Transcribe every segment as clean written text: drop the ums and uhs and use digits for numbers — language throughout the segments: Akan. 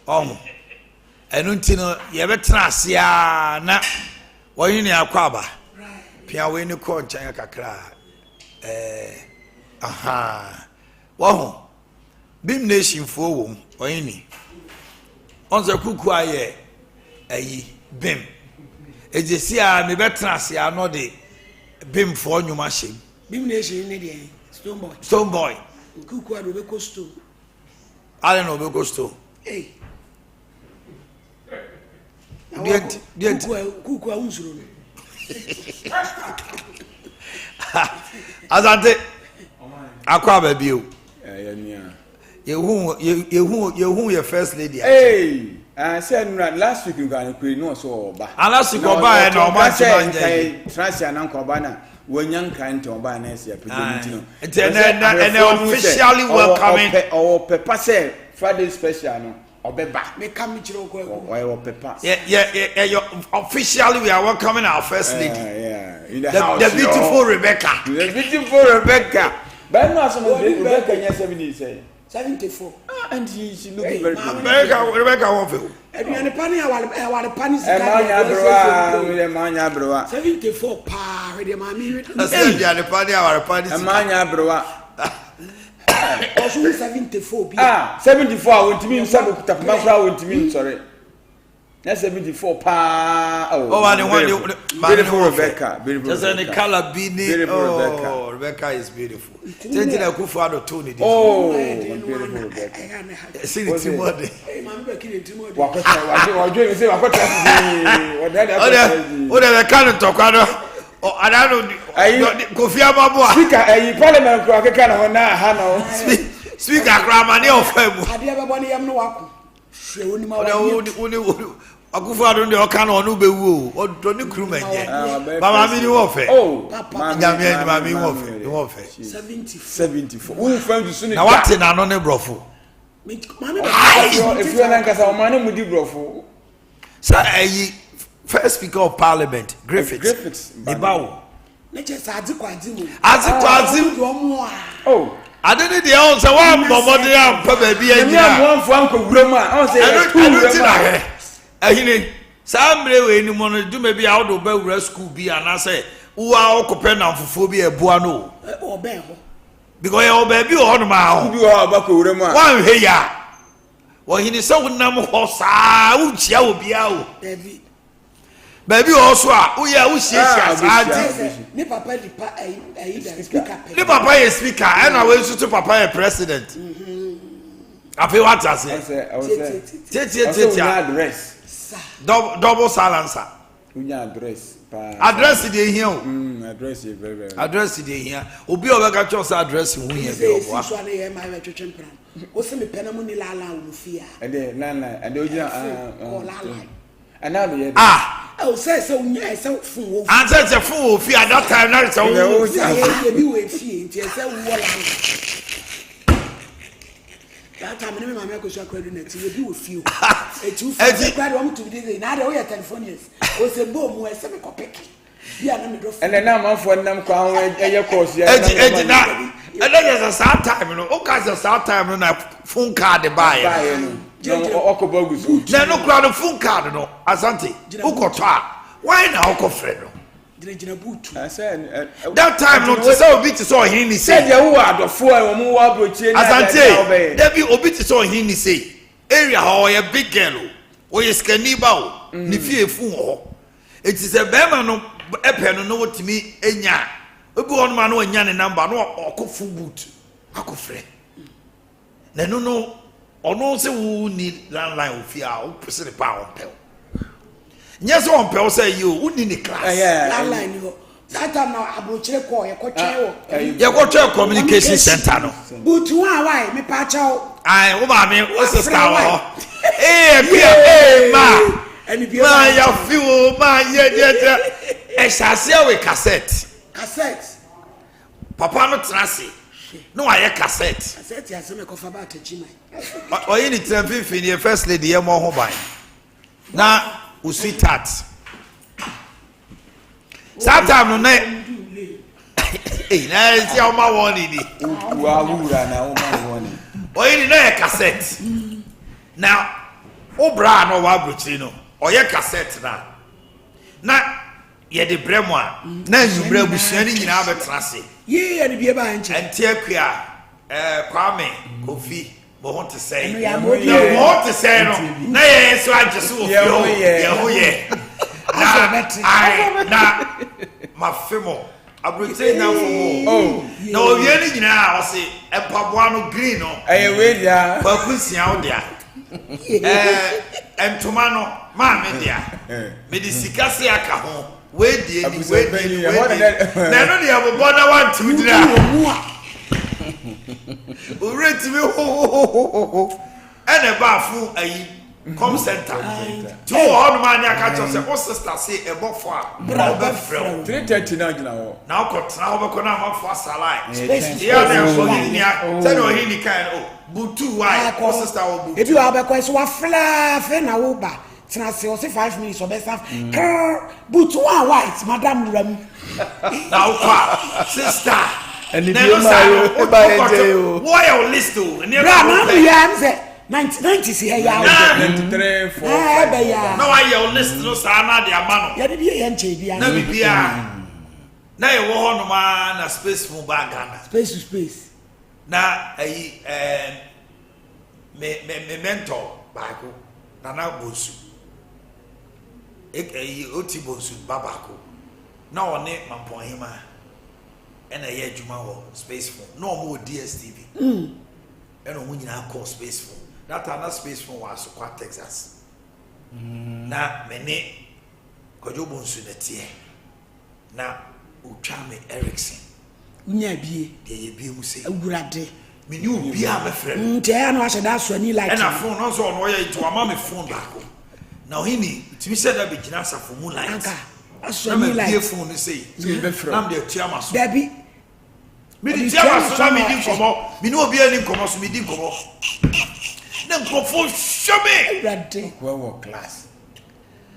Oh, and until you ever tracia na Omanhene Yaw. Pia we ni ko nchen kakra. Aha. Wo Bim nation fo wo Omanhene. Onze kuku aye ayi bim. Ejesi a me betracia no de bim fo nyuma shem. Bim nation ni de Stone boy. Kuku ado be costo. I don't know be costo. Hey. Kuku a unzuro. Azante akwa baby o. You your first lady. Hey, I said last week you got no so ba. Last week oba na oba say Tracia na nkoba na wonyan kan te oba na ese apedimiti no. And officially welcoming our pepper say Friday special no. Obeba. Me come chiro ko. Why pepper? Yeah. Officially we are welcoming our first lady. The beautiful Rebecca. The beautiful Rebecca. But no some Rebecca nya 70 say. 74. And she looking very good. Rebecca won't. Eduane pani awale pani sika. Manya broa. 74 pa we de mami. Eduane pani awale pani sika. Manya broa. Also 74 bi. 74 wontimi nsabe kutapuma fra wontimi sorry. Na 74 pa. Oh, one beautiful Rebecca. Beautiful. Just any color bini. Oh, Rebecca is beautiful. Tenti na kufu ado Tony. Oh, beautiful Rebecca. See the team word. Hey, mami be kini team word. Wajo say wakota. O de Rebecca no tokwado. Oh, adano Kofi Amabo. Speaker, parliament ko akeka na ho na ha no. Speaker Kramani ofemu. Ade abebo ne yam no wako. Hwe oni ma woni Akufu ado de oka na onu bewu o do ni kru menye. Mama mi ni wo fe. Oh, nyame ni mama mi wo fe. Ni wo fe. 74. Who find you na wate na no ne brofo. If you are nankasa o mane mudi brofo. Sir, first speaker of parliament, Griffiths. Ibawo. Na je sa Adeakye mu. Adeakye do mo a. Oh. Adeni de on say one bomode am pa ba bia nyina. One for anko wura mu a on say two wura. Ehini sambre we ni mo no duma bi a do ba wura school bi ana say uwa okope na mfofo bi ebua no. Oben ho. Because e oba bi ho no ma ho. Bi ho ba ko wura mu a. Wan hwe ya. Wo hini se wonam ho saa u chia obi a o. Baby also uya ushia ati ni papa di pa da speaker. Ni papa is speaker and I went to papa is president. Afi what I say? I was say address. Double silencer. Unya address. Address dey here. Address is very very. Address dey here. Obi obeka cho say address hu here be obo. So na here my twetwen plan. O se me pena mu ni lala wo fia. And then and they lala. And now we oh say unya say fun wo. And say fun wo fia at that time na say wo. Say bi we fie nti say wo la. That time me mama ko so akwadu na ti bi wo fie. Etu fie kwadu am to be dey na dey we telephone yes. O say bo mu e say me kopeki. Bia na me do. And then now man for nam kwa ho eye course ya. Na. And then there's a time no. O ka say time no na phone card buy. No okobogu so. Na no crowd phone card no. Asante. Ukoto a. Why na okofre no? Jina butu. I said that time no to say obi ti so hin ni say. Said ya wo adofo e wo mu wo abrochie na. Asante. Debi obi ti so hin ni say. Area ho ye big girl o. O ye skani ba o. Ni fie fu ho. It is a bema no epe no no wotimi enya. Obi won ma no enya ne number no okofu boot. Akofre. Na no ono se wo ni landline ofia o pese ne pa on pel. Yes on pel say you wo ni ni class. Landline ho. That time na abrochire ko ye ko twen wo. Ye ko twen communication center no. Boot one why me pa cha wo. Ai wo ba me o sister wo. Bia ma. Ma ya fi wo ma ye e shase we cassette. Papa no trase. No aye cassette. Cassette ya se me ko fa ba ta chima. O yi ni traffic ni first lady ye mo ho ban. Na o sweetheart. Sometime no na na si o ma woni ni. Wa wura na o ma woni. O yi ni na cassette. Now obra no wa abrochi no oye cassette na ye de bremo a na yubra busua ni nyina abetrase ye ye ne bie ba nche enti akua kwame kofi bo ho te sei no ho te sei no na ye so ajeso ofio ye ho ye na mafemo abrochi na fomo na owie ni nyina o se empaboa no green no we dia kwa kunsia o dia entoma no ma me dia me di sikase aka ho we die ni na no dia bobo na want to dira o rate me ho ene ba fu ayi come center to on man ya ka cho se o sister say e bofo a bra be frem 3:30 na gina ho na ko tra ho be ko na ma fo salai ya na so ni ya se no hi ni kan o butu why o sister o butu ebi wa be ko so wa fla fe na wo ba tena se o se 5 minutes o be staff butu one white madam ram na o kwa sister and if you marry e ba enje o why o list o ni bra na me ya am say 90 si he ya 93 4 be ya na why your list no sa na de ama no ya de bia ya nche bia na bibia na ye wo ho no ma na space mu ba Ghana space to space na ayi me mentor baako nana bonsu ayi oti bonsu babako na one mampohima ena ye adwuma ho space phone no mo DSTV ena mo nyina call space phone that na space phone was kwa Texas na mene kojo bonsu na tie na utwa me Erickson unya bie de ye bie mu sei awurade me ni obi a me frɛ nte ya no ahye da so ni like ena phone no so no ye to ama me phone baako na ohini timi said that be gina safo mu light anka aso na ni me like bie phone ni sei be frɛ na me de tia maso dabi me di tia maso na me di komo me ni obi ani komo so me di komo na nkofo shome awurade wo class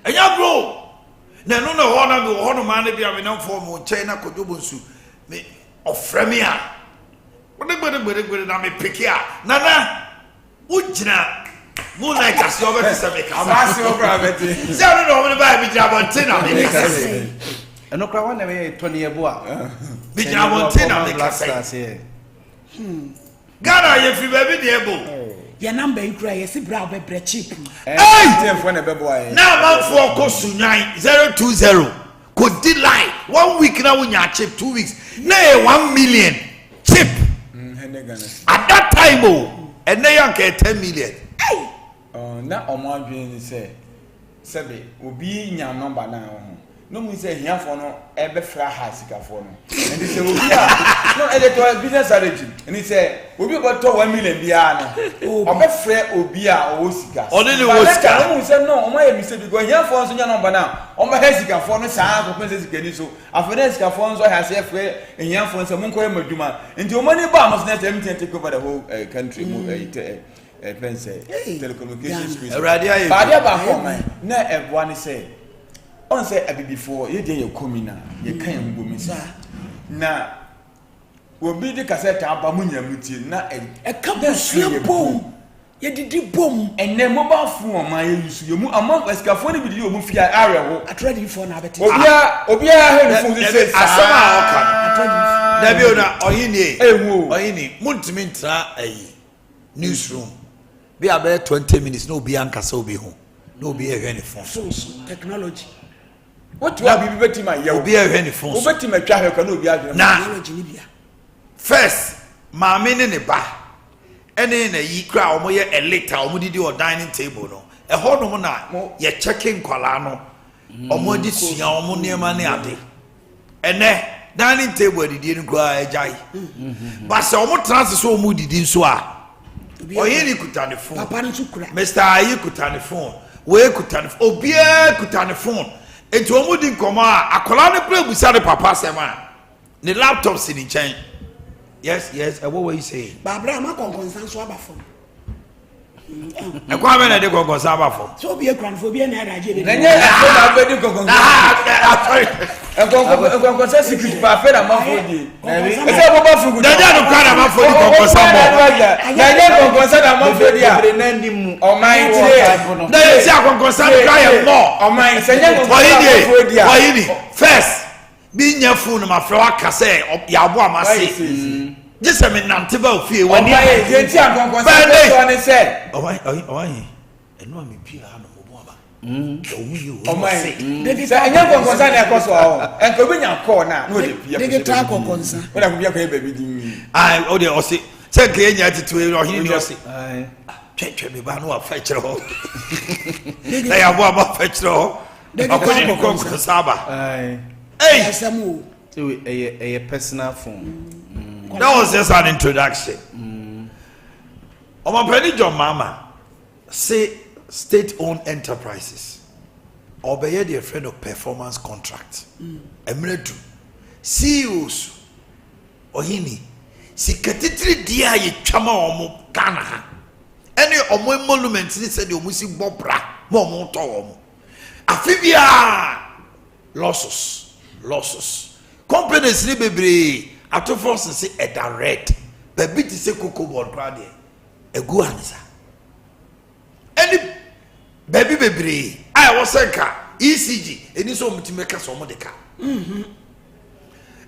enya bro na no ho na me ho no ma na bia me na fo mo nche na kodobo nsu me ofrɛ me a gbede na me pick ya nana ujina mo like as you over to me ka amasi o bra beti se no no me ba bi jira bonte na me ka se eno kra wa na me toni ebo a bi jira bonte na me ka se Ghana ye fi ba bi de ebo ya number ikura ye si bra obebre cheap temfo na bebo aye na manfo ko sunyan 020 ko di line 1 week na wonya chip 2 weeks na 1 million chip at that time and they yank 10 million na omo adwen ni se sebe obi nya number na ho no mu se hiafo no e be fra ha sikafo no and say obi a no e dey to business strategy and say obi go to 1 million bia na o be fra obi a o sika oni ni wo sika no mu se no o ma ye mi se bi go hiafo so nya number na o ma ha sikafo no saa ko pese sika ni so afere sikafo so ha se fra hiafo so mun ko e madwuma nti o ma ni ba mo se na take over the whole country mu pense telecommunications space badia ba ko man na eboa ni say on say abibifo ye dey komina ye kan ngbomi sa na obi de cassette aba munya mutie na e ka bosue bom ye didi bom enne mobile phone ma ye yusu ye mu among escafo ni bi di omu fia arewo atradi phone na beti obi a he phone say asama oka na bi ona ohini ewu ohini muntimi ntra ayi newsroom be about 20 minutes no be ankasa obi ho no be ehwe ni phone so technology what wa bibi betima ye obi ehwe ni phone so betima twa he ka no obi adwene technology ni bia first maame ne ne ba ene na yi kra omo ye elite omo didi o dining table no e ho no na ye checking kwala no omo di sua omo niema ne ade ene dining table didi ni kwa ejai ba se omo trans so omo didi nso a oyini kuta ne phone papa ni sukura Mr. Ayi kuta ne phone we kuta ne obi kuta ne phone enti omo di nkomo a akola ne play busa ne papa sema ne laptop si ni chen yes what were you saying babra ma konkonsan so aba phone e kwa me na de konkonsa ba fo so be grandphobia na raje be Nenye na be di konkonsa secret ba fe na mafodi ese bo ba fugu daja no kwa na mafodi konkonsa mo nenye konkonsa na mafodi a o man tire na ye si konkonsa kwa ye mo o man senye konkonsa mafodi a wayini first bi nya phone ma fra waka say ya bo amase just me nanteba ofie wani ye ti konkonsa so ne say owan eno me bia no mo bo aba o man senye konkonsa na ekoso o enko bi nya call na no de bia de ta konkonsa wona ko bia ko e baby di ai o de o se se ke nya titu e ohini ni o se twetwe me ba no afa kire ho na ya bo aba fa kire ho akoni ni konkonsa aba hey asamu so a personal phone that was just an introduction Omanhene John Mama say state-owned enterprises obey their friend of performance contract emredu CEOs ohini sikatitri dia ye twama omo Ghana ha any omo monument ni said omo si bobra mo omo to omo afibia losses companies ni bebre ato force say e direct baby ti say cocoa board crowd egu anisa any baby bebre I was ka ECG eni so mutimeka so mo de ka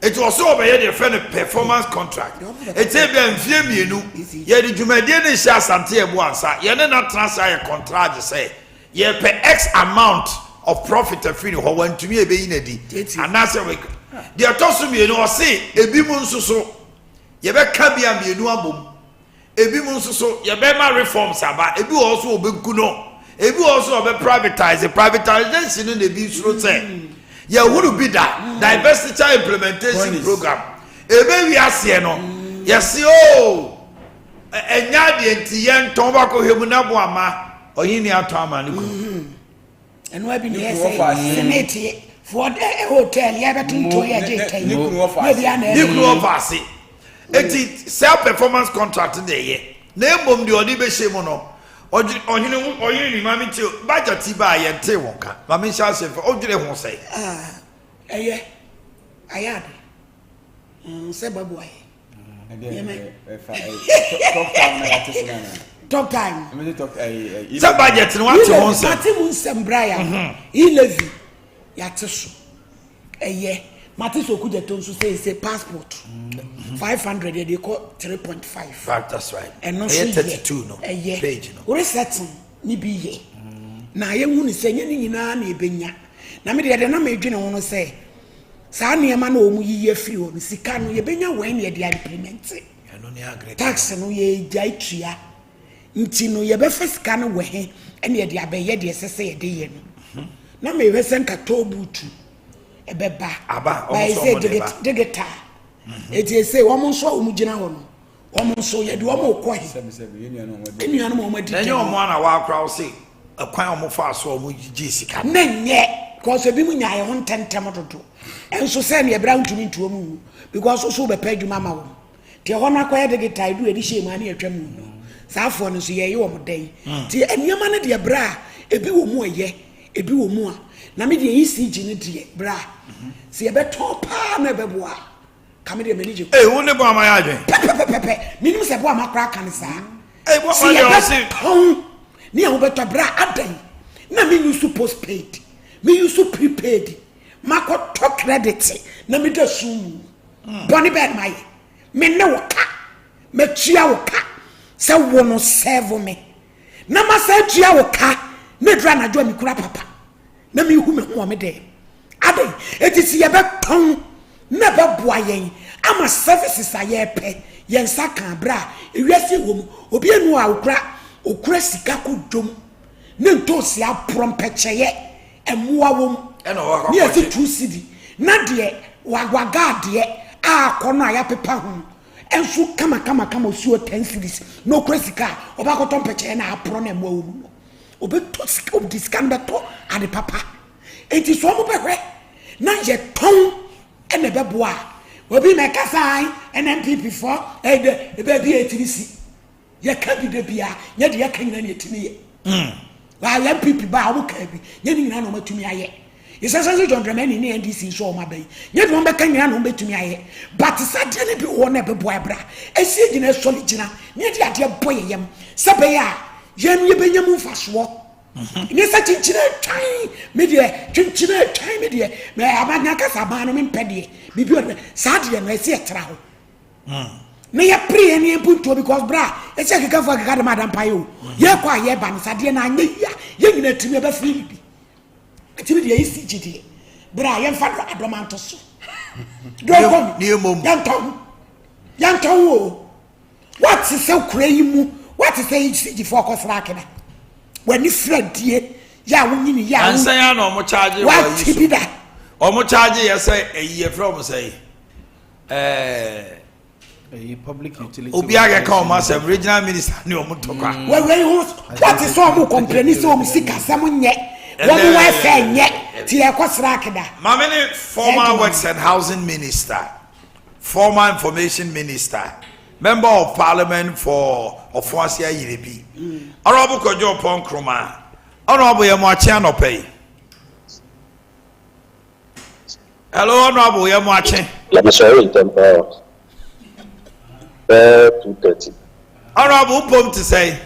it was so obey the friend performance contract it say be amfie mienu ye di dwumadie ne sha asante e bo ansa ye ne na transfer ye contract say ye pay x amount of profit free ho wantumi e be yinadi anase we the atoso mienu o say ebi mu nsoso ye be ka bia mienu abom ebi mu nsoso ye be ma reforms aba ebi also obeku no ebi also obe privatization no ebi suro say ye huru bi da diversity implementation program ebe wi ase no ye se o enya de enti ye nton ba ko hemu na bo ama oyini ato ama ne ku and we be near say for the hotel ya betum to ya je tai ni kunu office eti self performance contract de ye na embom de odi be shemu no oyini ni mami ti budget ba ye nte wonka mami sha se for odire ho sai eye ayade se babu aye talk time se budget no what won say party mun sembraya ilevi ya teso eye mati so kuje to nso say passport 500 they call 3.5 that's right and no 32 no page no resetting ni bi ye na ye hu ni se nye ni nyina na ebenya na me de na me dwene ho no say saa niema na omu yiye free ho sika no ye benya wen ye de implement no ne agree tax no ye jai tria nti no ye be sika no we he ene ye de abeye de sese ye de ye no na me we sen ka tobutu ebeba aba almost digita eti say wo mo so omu gina ho no wo mo so ye de wo mo ko he enu anu mo ma di enyo mo na wa akra wo say akwan omo fa so omo gi sika nenye cause bi mu nyae ho ntentem dodo enso say na ebra ntumi ntuo mu because so be pa adwuma ma wo te ho na kwaya digita idu edi shey ma na etwam no saafo no so ye ye wo mo den ti eniema na de ebra ebi wo mu eye ebi wo mu a na me de ECG ne de bra se ye beto pa na beboa ka me de manage wo ne bo amaya adwen pepe minim se bo amakra kan sa wo ma say ni a wo beto bra adan na me use postpaid me use prepaid mako to credit na me da sum boni bed mai me ne wo ka me tua wo ka se wo no serve me na ma se tua wo ka me dra na jo mi kura papa na me hu me ho me de adai etisi ye beton na be boa yen ama services aye pe yen saka bra ewiase wo mu obi enu a okura sika ko dom ne ntosi aprom pecheye emua wom ni ati 2 cedi na de wagwaga de a kono aya pepa ho enso kama osuo 10 cedis no okura sika obakoton pecheye na apro na emua wom obeto sika obdiskan beto ade papa enti so mo behwe na ye ton ene beboa obi me kasai NNPP for e be bi etirisi ye ka bi de bia ye de ye ka nyina ne timi ye wa ya pipi ba wo ka bi ye ni nyina no matumi aye yesasa John Dramani ni NDC so o mabai ye de won be ka nyina no betumi aye but sadie ne bi wo na be boa bra esi gina soli gina ne de ade boye yam sebe ya ye no ye benyam mfaso ni sa chinchina twan me de chinchina twan me de me abanya kasa ba no me mpede bibi o sadie no esi etra ho me ya pray any punto because bra e check ka for ka madam payo ye kwa ye ban sadie na anya ye nyina timi be free bi timi de isi gidi bra ye fa adomanto so do ko ni mom yanton wo what is say kura yi mu what is say isi for ko sra kena when you fredie ya wonyini ya ansa ya no mo charge what be that o mo charge ya say e from say public utility obi aga ka o ma say regional minister ni o mo toka what is so mo complain so mo sika sam nye wo mo wa say nye ti e ko sra keda mamene former works and housing minister, former information minister, member of parliament for Ofuasia Yirebi. Honorable Kojo Ponkroma. Honorable Yamuachi Anope. Hello, Honorable Yamuachi. Let me show you temper. 2:30. Honorable Pom to say.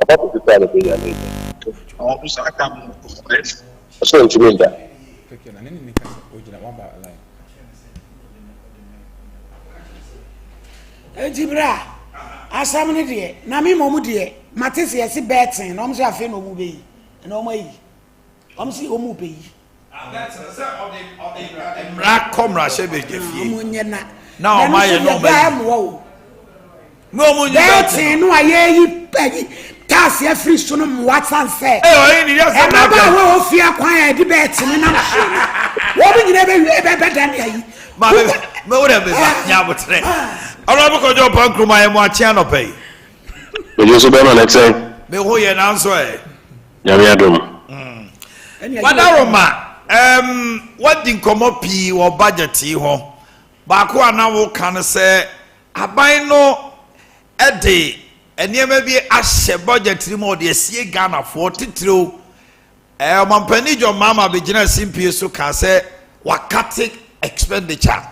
About to tell me. So what you mean that? Ejibra asam ne de na me momu de matese yesi betin no mso afi no mu beyi na omo yi omsi omu beyi Mra komra shebe gefie. omo nyena Na o ma ye no ba mo no mo nyi betin no aye yi pegi tas ye free so no watsan say o ni ya say na ba wo ofia kwan e di betin na wo bi nyina be dan ya yi ma me wo be nya botre. Honorable Kojo Ponkroma Yamuachi Anope. You so be man next time. Me ho ye na nso e. Nyame adom. Wadaroma what din komo pi wo budget yi ho. Ba ko ana wo kan se aban no e de enema bi ahye budget ri mo de sie Ghana for titiro. Mampani jo mama be gina simpie so ka se wakati expenditure.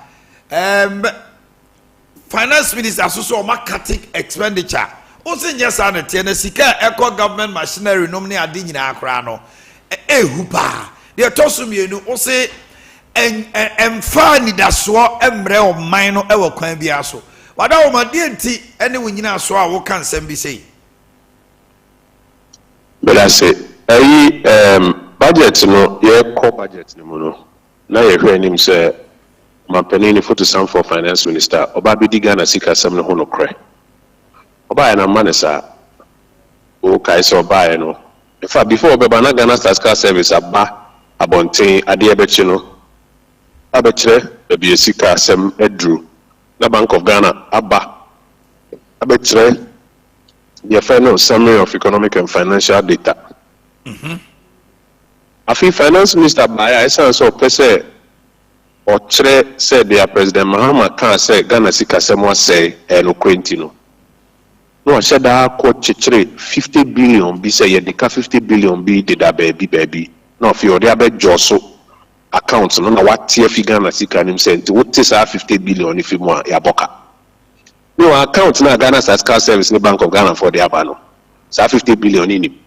Finance minister so marketing expenditure. Also just an na sika eco government machinery no ne ade nyina akra no ehupa. De toso mienu o se emfa nidaso emre o man no ewo kwan bia so. Wada wo ma de enti ene wo nyina so a wo kan nsem bi sei. But I say budget no ye core budget ni mo no. Na ye hwe nim say Mampeni ni foto sam for finance minister oba bi Ghana sika sam ne ho no kre oba ya na manesa o kai so oba ya no in fact before oba na Ghana Statistical Service aba abonten ade ebechi no abechire e bi sika sam edru na Bank of Ghana aba abechire the final summary of economic and financial data afi finance minister ba ya essence of pese or tre said their president Mahama can say Ghana sika semwa say no kwentino no shada ko chichire 50 billion bi say yedika 50 billion bi de da baby no fi odi abe joso account no na watie fi Ghana sika nim say nti wote sa 50 billion if mo ya boka no account na Ghana Statistical Service ni Bank of Ghana for the abano sa 50 billion ni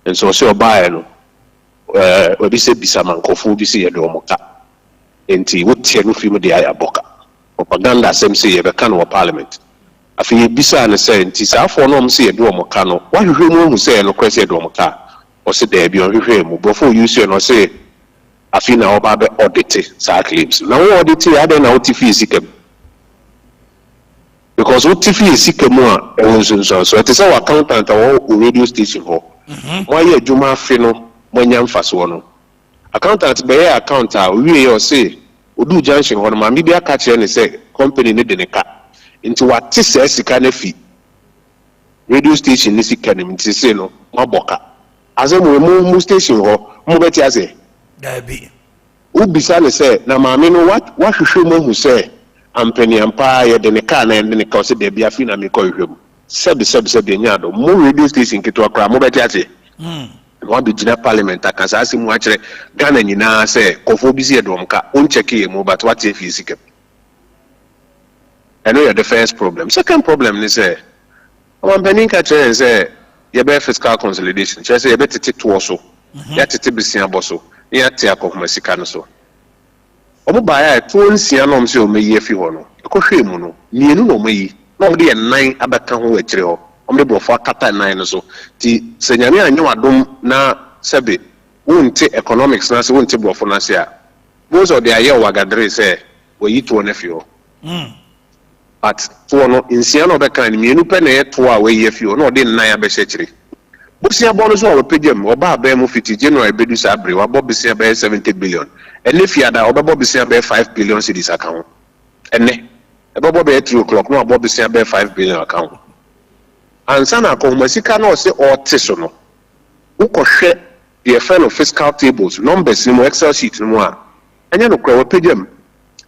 and so oba no we be say bisaman kofu bi say yedo omoka enti wotie no fi mu de ayaboka propaganda sem say ye be kan wo parliament afi bisa ne say enti sa afo no om say ye do omoka no wa hwehwe mu say no kwese do omoka o se da bi on hwehwe mu before you say no say afi na oba be audit sa claims na wo audit ya de na otifi sikem because otifi sikem a e won so it is our accountant or radio station ho why ye adwuma afi no mo nya mfaso no accountant be account a we you say odu junction ho ma bi aka kire ne say company ne de ne ka nti wate say sika na fi radio station ne sika ne nti say no maboka azem we mu station ho mu beti ase da bi ubisa ne say na maame no what hwehwe mo hu say ampani ampa ye de ne car na de ne ka say de bia fi na me ko hwehwem said nya do mo radio station kito akra mo beti ate wa be gina parliament akasa asi mu akire Ghana nyina say kofo bi se dom ka on check ye mo but what if is kept. I know you're the first problem. Second problem is ampani ka chere say ye be fiscal consolidation chere say ye be tete to so ya tete bisia boso ya te akoma sika no so omo ba ya to nsia no mse o meyi afi ho no ekohwe mu no mienu no meyi na o de nan abeka ho akire ho o de brofo akata nan no so ti senyame anyo adom na sebe wonte economics na se wonte brofo na se a bozo de aye wagadre se oyi to na fi ho but to no nsia no beka ni mienu pe na ye to a we ye fi ho na o de nan abehye akire Busia bonus or pedium or bar bear mufiti January bedus abre or Bobisia bear 70 billion. And if you had a Bobisia bear 5 billion cities account. And ne a Bobo bear 2 o'clock, no Bobisia bear 5 billion account. And Sana Comasika no say or Tisono. Uko share the friend of fiscal tables, numbers in Excel sheet no more. And you know, pedium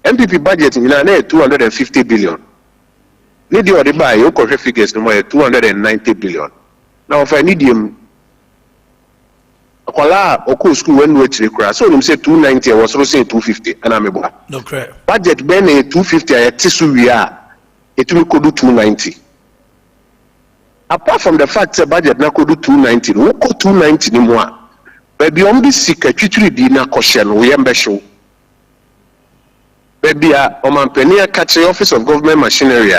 MPP budget in 250 billion. Need you to buy Uko figures no more 290 billion. Now, if I need him, Akwala Oko school when we actually so him say 290, I was also saying 250, and I'm a no correct. Budget ben 250, I tisu we are, it will could do 290. Apart from the fact that budget now could do 290, we could 290 anymore. But beyond this secretary dinner question, we am show. Baby, Omanhene catch the Office of Government Machinery,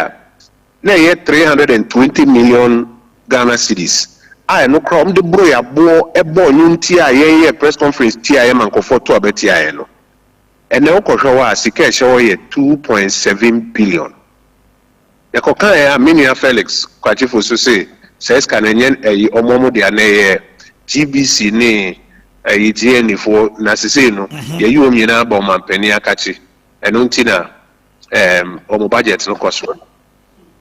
na yet 320 million. Ghana cities. I no crowd the bro ya bo nyunti a ye press conference TIM and comfort to abeti no. And now kokwa sika show ye 2.7 billion. Ya kokan ya Minia Felix kwachifo so say says kanenyen omomo de na GBC ne TN for na sese no ye yu nyina ba Omanhene akachi. Eno ntina omo budget no koso.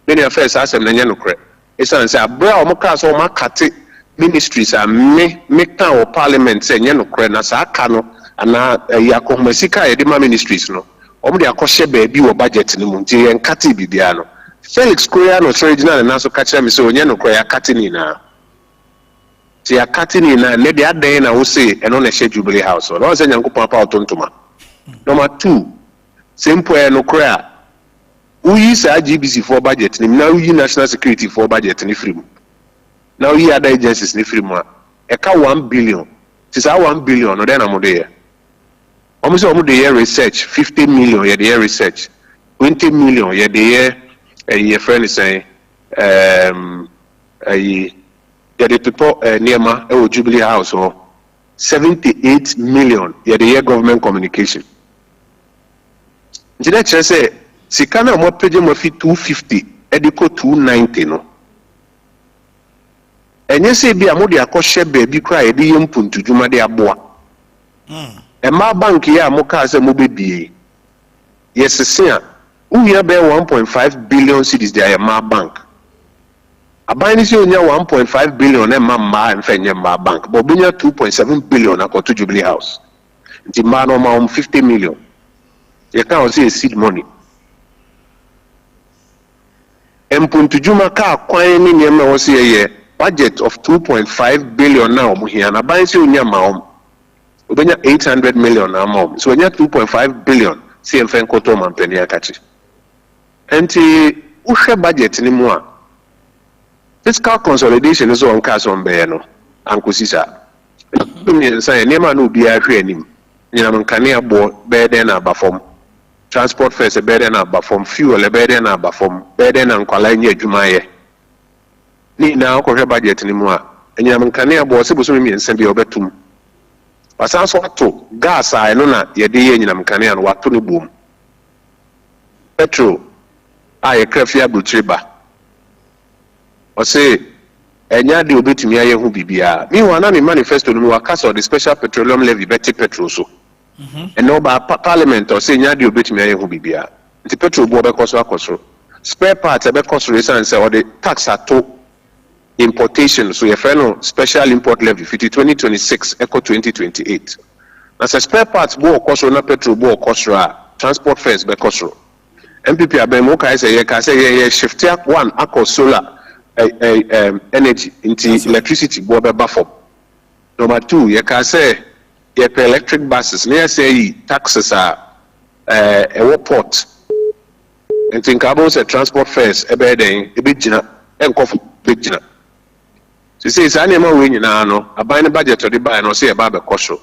Minia Felix asem na nya no kre. It's an say bra o class o makate ministries a me kan o parliament say nye no kre na sa aka no ana yakomasika ye de ma ministries no o de akɔhye ba bi wo budget ni mu nti ye nkate bibia no Felix Korea no original na so ka kire me say onye no kre yakate ni na ti yakate ni na ne de adan na wo say eno na hye Jubilee House no say nyankopon pa otontoma. Number 2 simple no kre we use GBC for budget. Now we use national security for budget in free. Now we other agencies in free. Eka 1 billion. It's 1 billion. No, then I'm there. Almost the year research 50 million. Yeah, the year research 20 million. Yeah, the year. Your friend is saying, yeah, the people near my Jubilee House or 78 million. Yeah, the year government communication. Did I just say? Sikana mo page mo fi 250 ediko 290 no enye se bi amode akɔhye ba bi kra ede yempuntu dwuma de aboa ma bank ya mo ka se mo bebie yesese a unya be 1.5 billion cedis de ma bank aban ni se onya 1.5 billion ma mfenye ma bank but onya 2.7 billion akoto Jubilee House nti ma no ma 50 million ye ka o say seed money. Mpuntu juma ka kwan ni nyema wo se ye budget of 2.5 billion now mo hia na ban se onya ma obenya 800 million na ma so onya 2.5 billion se emfen koto Omanhene akachi enti uhwe budget ni mu a fiscal consolidation is on case on be no ankosisa mi say nyema na obi ahwe anim nyina Omanhene abo be den na abafom transport fares a better na from fuel a better na from better na nkwala nye adwuma ye ni na akɔhwɛ budget ni mu a Omanhene abo se boso mi nsa bi obetum wasan so ato gas a no na ye de ye Omanhene no wato no bom petrol a ye krafia butreba o se enya de obetumi aye hu bibia mi wana ni manifesto no wakaso the special petroleum levy better petrol so and no by parliament or say nya de obetumi aye hu bibia nti petrol bo be koso spare parts be koso reason say or the tax ato importation so your fellow special import levy 2026 eco 2028 As a spare parts bo okosro na petrol bo okosro transport fares be kosro MPP abemo ka say ye shift one akọ solar energy into electricity bo be bafom. Number 2 ye ka say ye pay electric buses na say taxes are port and think about the transport fares ebe den e be gina enkof be gina. So say say na ma we nyina no aban ne budget odi buy no say e ba be kosro.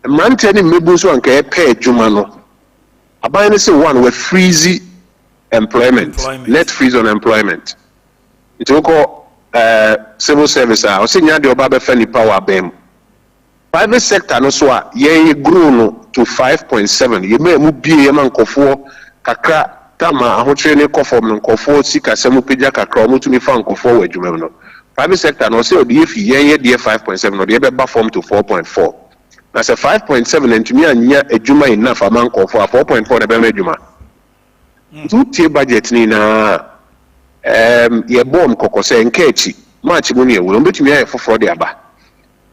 Mante ni mebu so anka e pay adwuma no aban say one we freeze employment net freeze on employment it will call civil service o say nya de oba be fa nipa wa bem private sector no so a ye grow no to 5.7 ye mu bie ye man kofo kakra tama ahotre ne kofo no kofo sika semu peja kakra o mutumi fa nkofo wa adwuma no private sector no say odi ye fi ye de 5.7 no de be ba form to 4.4. That's a 5.7 and to me anya adwuma enough amount of 4.4 na be adwuma. Tu tie budget ni na ye bom kokose nkechi match mu ne we betumi aye foforo de aba.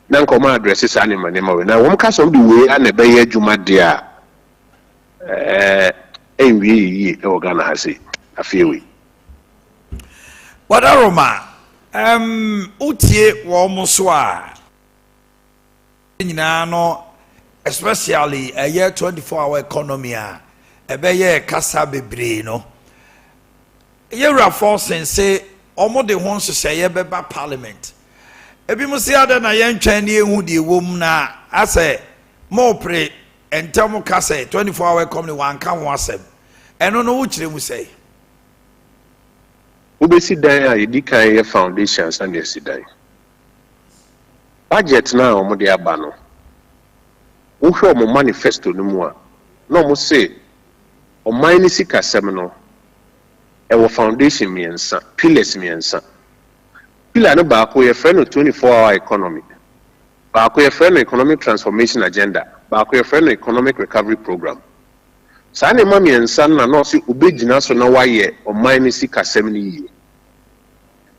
Na nkoma address sa ne manema we na won ka so de we ana be ye adwuma de a enwi yi e organ ha se afewe. Wadaroma utie wo mo so a no especially a year 24-hour economy a ye kasa bebre no ye reinforcing say omo de ho hyehyɛ ye beba parliament ebi mo se ada na ye ntwan ne ehu de wom na ase mo pre entem kasa 24-hour economy wan ka ho asem eno no wo kire mu say ubesi dan a yedikan ye foundations and yesi dan budget na omo de aba no wo hwe omo manifesto no mu a na omo say oman ni sika sem no e wo foundation miensa pillars miensa pillar no ba ko ye friend 24-hour economy ba ko ye friend economic transformation agenda ba ko ye friend economic recovery program sa ne ma miensa na no se obegina so na waye oman ni sika sem ni yi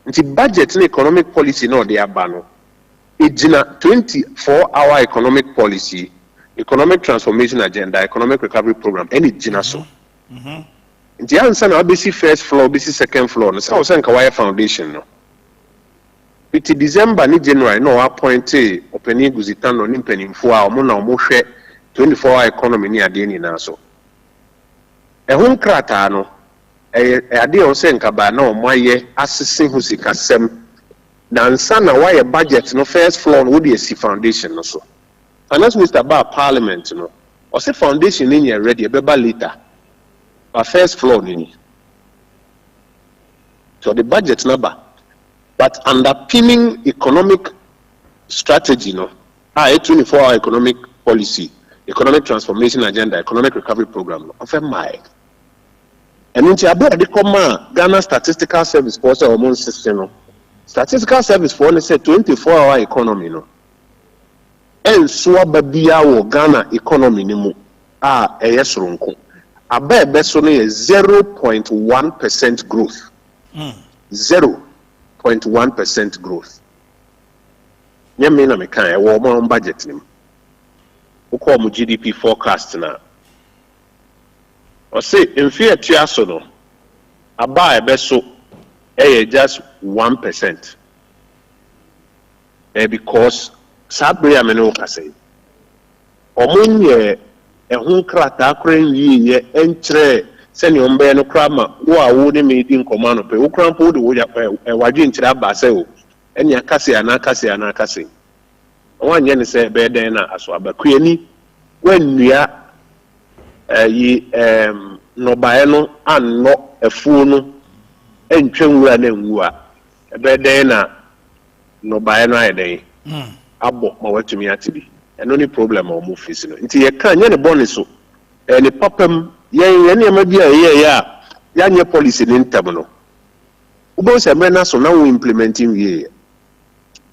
nti budget na economic policy no de aba no Ejina 24-hour economic policy, economic transformation agenda, economic recovery program, any jina so. In the answer, na basic first floor, basic second floor. No, so say nka foundation no. Biti December ni January no appointe openi guzitano ni mpenimfo a omo na omo hwe 24-hour economy ni ade ni na so. Ehun krata no ade on say nka ba na omo aye asese hu sika sem. Nansa na why a budget no first floor no the see foundation no so. Finance Minister about parliament no. Or say foundation in here ready beba later. But first floor ni. So the budget number. But underpinning economic strategy no. A 24-hour economic policy, economic transformation agenda, economic recovery program no. Ofe mai. And in Tiabe de come Ghana Statistical Service force or mon system no. Statistical Service for only say 24-hour economy no. And so babia wo Ghana economy ni mu eyesoronko. Aba beso no 0.1% growth. 0.1% growth. Nyame na me kan wo mo budget nim. Ukọ mo GDP forecast na. O say mfie atua so no. Aba beso just 1%. Because Sabri ameno kase. Omunye ehun krata kren yiye entre seni ombe no krama wo awo ne me di nkoma no pe wo krampo de wo wadwe ntira ba se o eni akase ana akase wanye ne se be den na aso abakuani wannua no bae no anno efu no entwenwura na nwua ebe den na no bae no ayeden abo ma watumi atibi eno ni problem o mu face no nti ye kan nye ne bone so ne papam ye ne ma bia ye ya nye policy ni ntam no ubo se me na so na wo implementing ye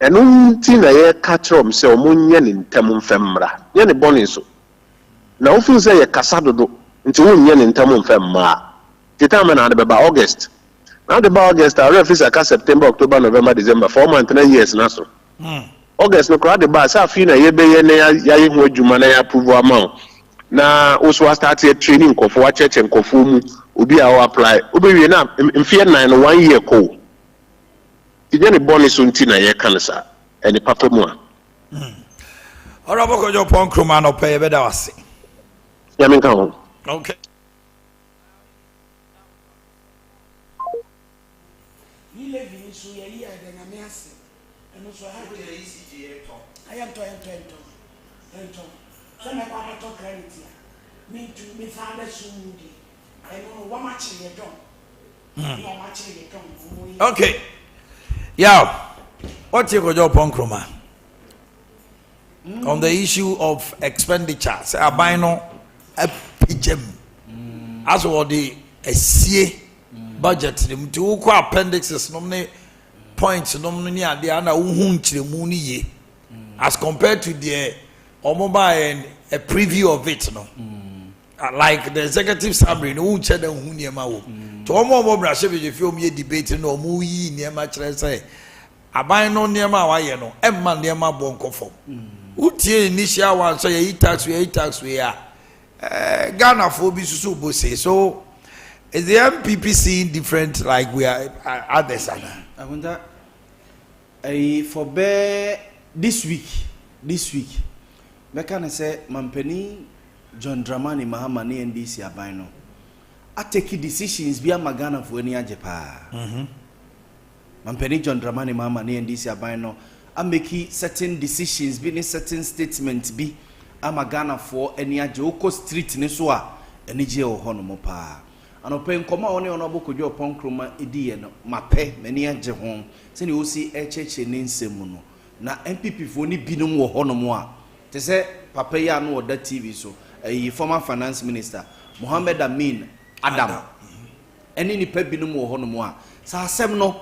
eno nti na ye catrom se o munye ne ntam mfemra ye ne bone so na wo feel say ye kasa dodo nti wo nye ne ntam mfemma titama na de beba August now the August, I refuse aka September, October, November, December, 4 months, 9 years, na so. August no crowd the bar sa fi na ye be ye na ya ho adwuma na ya approve amount na also start a training nkofo wa church nkofo mu obi a apply obi wie na mfie 9 1 year ko ije ne bonus unti na ye kan sa eni papa mu a ora boko jo pon kroma no pay be da wase ya men kan okay ni le vi so ye yi ade na me ase eno so ha de ECG to I am to so me kwa to credit ya me to me fa na so mu di eno wa ma chi ye don okay yeah what you go jo pon kroma on the issue of expenditure say aban no apigem as what the esie budget nim ti wo kwa appendixes no ne points no ni ade ana wo hu nkyeremu ni ye as compared to the mobile a preview of it no like the executive summary no wo che da hu niema wo to omo bra she be feel me debate no omo yi niema kire say aban no niema wa ye no emma niema bonkofo utie initial one so ye tax we are Ghana for bi susu bo say so is the MPP seeing different like we are others? I wonder for this week me can say Mampeni John Dramani Mahama ni NDC abino I take decisions be Ghana for any ajepa Mampeni John Dramani Mahama ni NDC abino I make certain decisions be certain statements be Ghana for any aje street ni so a eni je o hono mo pa anope nkoma one ono bokodwo ponkroma ediye no mape mani age ho se ne osi echeche ne nsemu no na MPP fo ni binom wo hono mo a te se papa ya no oda TV so former finance minister Mohammed Amin Adam eni ni pa binom wo hono mo a sa asem no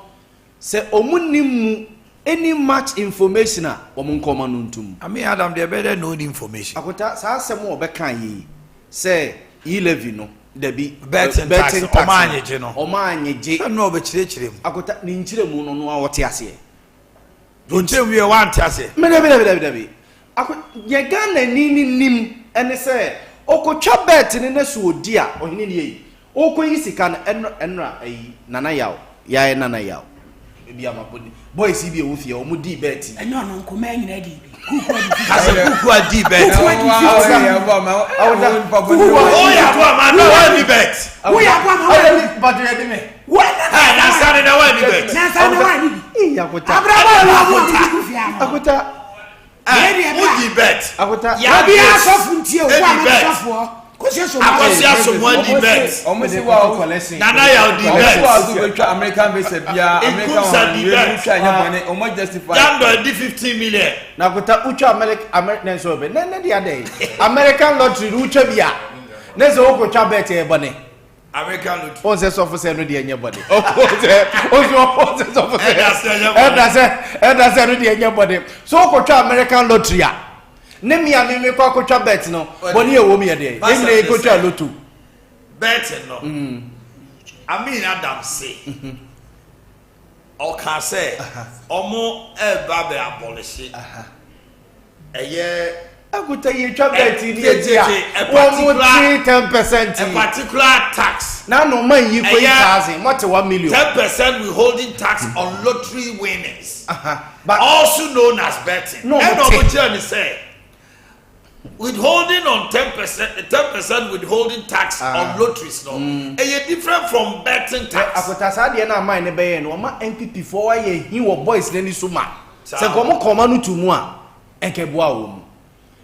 se omunnim any much information a omunkoma no ntum Amin Adam dey better know the information akota sa asem wo be kan yi se E-levy no debi betting tax omanyeje no omanyeje no be chirechire mu akota ni nchiremu no no awote ase do nchiremu ye wan ase me debi akota ye Ghana nim ene se okotwa bet ne na so odi a ohene ne yi okoyi sika no enra Nana Yaw ya Nana Yaw ebi amapodi boys bi e wo fie o mu di bet eno no nkoma nyina di kuku adi bet no one di bet who ya kwa ma but you dey me na sare na one di bet akota akota who di bet akota ya bia sofu ntie o kwa ma sofu akosi asomo di bet almost wa collection Nana Yaw di bet wa do betwa American base bia American di bet omo justify Jando di 15 million na akota ucha American so be na dia dey American lottery ucha bia na ze okotwa bet e bone American lottery on se so for say no dey enye bone o se so for say e da no dey enye bone so okotwa American lottery a ne mi ameme kwa kotwa bet no boni e wo mi e dey e ne kotwa lotu bet no Amin Adam say o ka say omo e ba be abolish eye akota ye twa bet ni e dia wo mo 10% a particular tax na no man yi ko 1000 what 1 million 10% withholding tax on lottery winners but also known as betting no no say withholding on 10% withholding tax on lotteries no e different from betting tax akota sa de na man ne be ye no ma MPP for wa ye hi wo boys na ni so ma se koma no tumu a enkeboa wo mu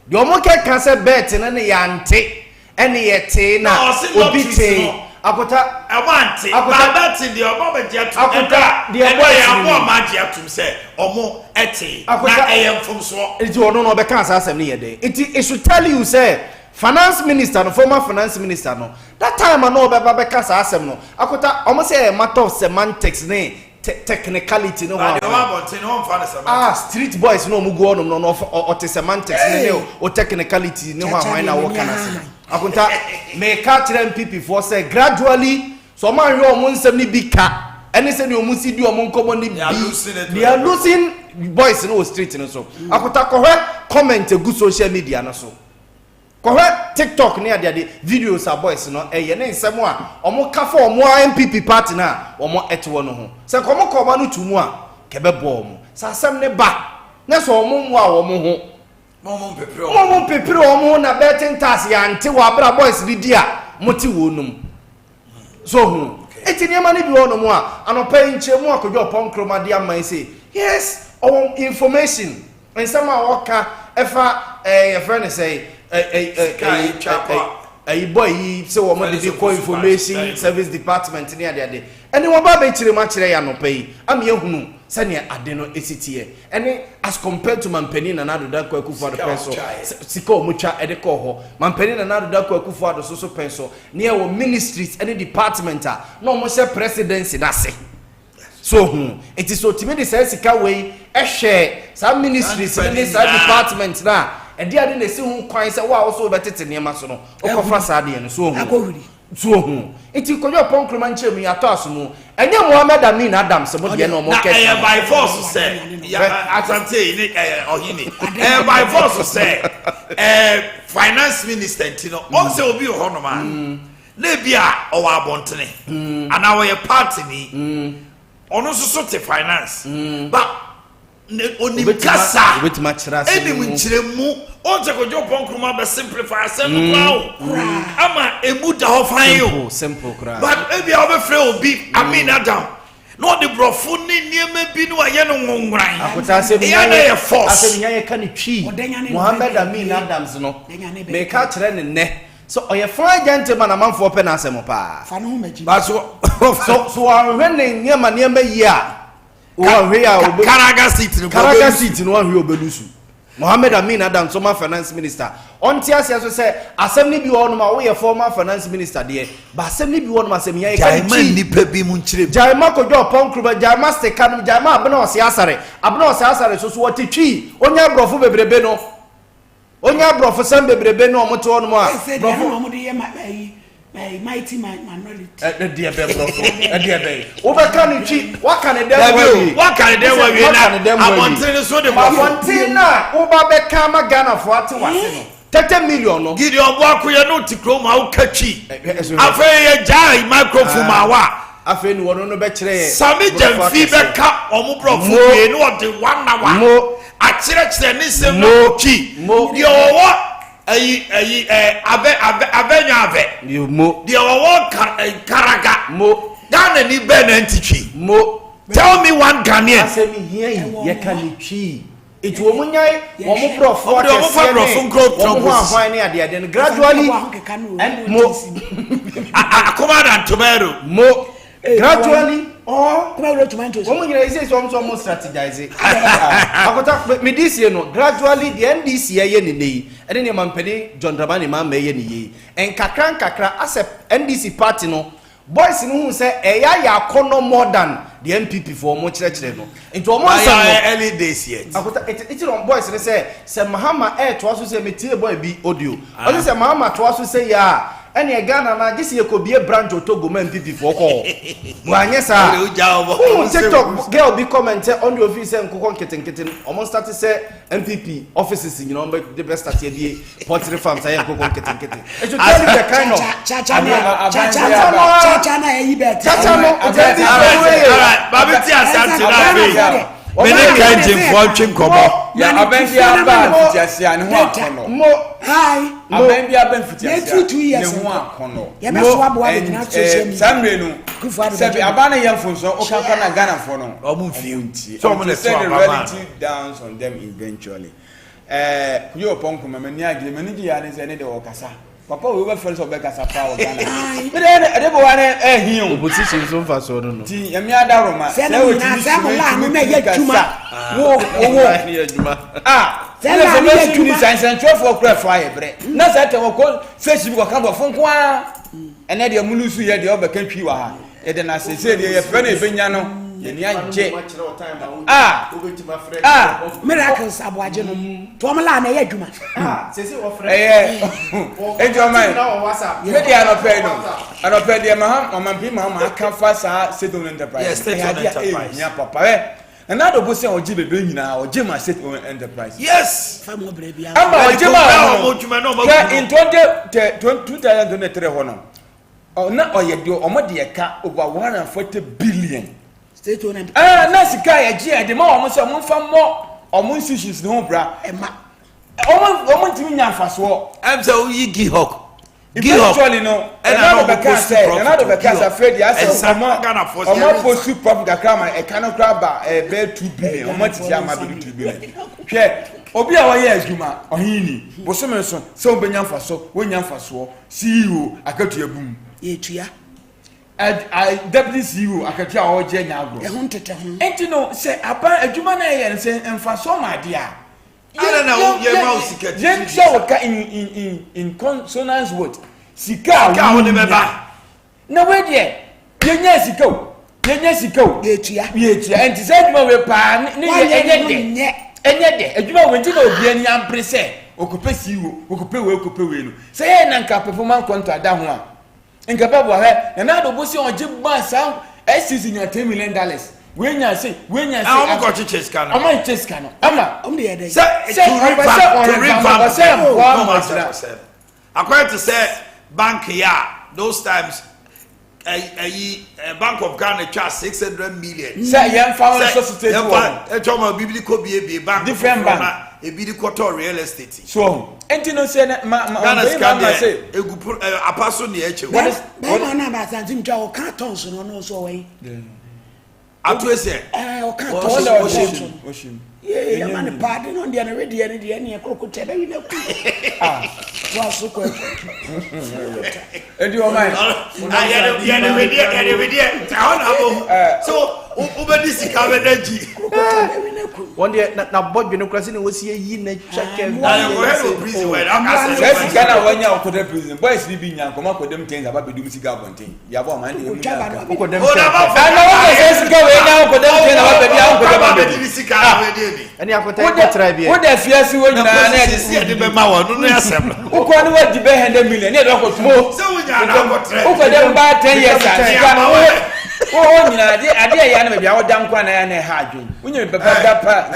de omo ke kan se bet na ne yante ene ye te na obi te akota awante betting de omo be je to akota de ya mo ma je atum se omo ete na eyemfom so enti ono no be kan sa asem ne ye de it should tell you say finance minister no former finance minister no that time no be ba be kan sa asem no akota omo say matter of semantics ne technicality no one street boys no mu go no o semantics ne o technicality ne one na work na say akunta me ka tire MPP for say gradually so man yo mo nsem ni bi ka any say you must see do among common they are losing boys in the street and so akota kohwe comment a good social media na so kohwe TikTok near the videos are boys no ye ne nsem a omo ka for omo MPP party na omo etwo no ho se komo koba no tumu a kebe bo omo sa asem ne ba na so omo mu a omo ho momo pepre omo na betting task ya nte wa bra boys di a moti wonum so hu eti ne ma ne bi wono mu a anopa nchemu akodwo ponkroma de aman say yes our information and some waka efa your friend say boy so we mo dey call information service department near there and we ba be chire ma chire ya no pay am ye hunu se ne ade no esitie and as compared to mampani na nado da kwaku for the peso sika o mutwa e de call ho mampani na nado da kwaku for the so peso near wo ministries any department no mo se presidency na se so it is so timid say sika we share some ministries in this department na e dia de na si hu kwan say wa also betete niam so no okofa saade no so it is kojo ponkroma nche mu yato asomu enye Mohammed Amin Adam se mo de no mo ke by force say asante ni ohini by force say finance minister ntino o se obi ho no ma na bia o wa abontene ana wo ye party ni ono so te finance but onikasa eni munchiremu onje kojo ponkroma be simplify sem crowd ama emuda ho fan yo simple crowd but ebi a be free obi Amin Adam no the brofo ni niema bi no aye no nwonwran akota se bi ya force asemi ya ka ni twi Mohammed Amin Adams no me ka kire ne ne so oye fine gentleman amanfo pe na asem pa fa no maji but so ahwe ne niema yi a ahwe ya Karaga seat no ahwe obelusu Mohammed Amin Adam former finance minister onti asia so say asem ni bi wonu ma wo ye former finance minister de ba asem ni bi wonu ma asem ya ka ni pa bi mu nchire jaima kojo ponkruba jaima stekanu jaima abna osi asare so so wotitwi onya brofo bebrebe no onya brofo sam bebrebe no omote wonu ma brofo no mo de ye mighty minority de be brofo de be wo be kan twi waka ne dem wawi na amontin so de amontin na wo ba be kan ma Ghana fo ate wase no 30 million no Gideon Boakye no tikro ma wo katwi afa ye jai microphone ma wa afa ni wono no be kire sami jamfi be ka omo brofo ye no de 1 hour a kire ni se mo ki yo wo abenya you mo the Karaga mo Ghana ni be na ntitwi mo tell me one Ghanaian asemi here ye kan twi it wo munyai wo mo brofo gradually and mo akoma dan tomato mo gradually come on tomatoes wo munyai say so mo strategize akota me this year no gradually the NDC ye ne nei ene ne mampani John Dramani ma ye ne yi en kakra as NDC party no boys no hu say ya kono more than the MPP for mo chire no into mo say early days yet akota it on boys ne say Mahama to aso say metie boy bi audio o say Mahama to aso say ya ene Ghana na gisi ye ko bie branch Togo man MPP for call mo anye sa TikTok girl be comment on the office nkoko nketen o start say MPP offices you know the best start here pottery farm say nkoko nketen e should tell you the kind of cha na e bet cha no babiti asante na fe mene kanjin for twinkomo ya abendia ba fitiasia ne ho akono mo hi abendia ba fitiasia ne ho akono ya be so abo ade na social media samre no sebi abana yemfonso o kan na Ghana for no omo mfie nti so mo say the relative downs on them eventually kuyo ponko mamani agire mani ji ya ne se ne de o kasa papa we be friends of Bekasa power Ghana ade bo wane ehien opposition so fa so no ti emi adaroma se we ti se mo la no na ye djuma wo ye djuma se la ni ye djuma sansan twofo kra fa ye bre na se te wo ko Facebook ko kan bo fonko a ene de mulusu ye de obeka twi wa ha ye de na se se de ye fe na ebenya no Yeni anje. Miracles aboaje no. To mo la na ye adwuma. Sese wo frɛ. Ejo man. Me dia no pɛ no. Ano pɛ dia ma mpi ma aka fa sa State-owned enterprise. Yes, State-owned enterprise. Ya papa. And I don't go say oji bebe nyina oji ma State-owned enterprise. Yes. Fa mo bre bia. Ama oji ma in 2023 hono. Na oyede omode ka over 140 billion. State-owned enterprise. Na sika ya ji ade ma omo se omo fa mo omo institutions no bra. Ema. Omo ntimi nya afaso. Am say you give hawk. Eventually no. And now the case afraid ya say omo post profit akama e cannot grab be 2 billion. Omo titi ama be 2 billion. Hwe obi a waye adwuma ohini bosome so se obenya mfaso wonya mfaso CEO akatu abum Yetua. Deputy CEO akatu a oje nya agro. E ho tete ho. Enti no se aba adwuma na ye se mfaso ma de a I don't know. Your mouse sika. Yen show ka in consonance word. Sika wo de beba. Na we de yenya sika o. Yenya sika o. Yetua. Yetua. Enti say adwuma we pa ne ye enye de. Adwuma we nti na obi ani ampre se okupe siwo, okupe we no. Say ye na nka performance contract da ho a. Nka pa bo ha na do bo si on je ba sa SCC nya $10 million. Wenya say I'm going to chase Kano. I'm going to chase Kano. Ama Om de yede. To revamp. According to say bank those times Bank of Ghana charge 600 million. Say young found society one. Biblical be bank different bank. A biblical real estate. So, entino say Ghana say a person near each. What is na ba santim twa o ka tons no so we. Atu ese O ka Oshim. Yeah, man pardon on the ready any crocodile be na ku. Wa so ko. And you mind? So ubedi sika wedaji. One day na board no krasi na wosi yi na check. Na go help prison where aka say sika na wanya okoda prison. Boys ni bi nyan koma kodem ten aba bedum sika bonten. Ya bo man dey. Okodem. Na wo say sika we na okodem ten aba bedi a okodem sika we dey. Ani akota try bi. Wo da fiase wo nyina na dey dey be ma wo no yasem. Wo ko ni wa di be 100 million. Ne do ko tumo. So wo nya na ko try. Okodem ba 10 years a. Oh, nyina ade ya na bia wo dan kwa na ya na ha adwen. Unye papa da pa.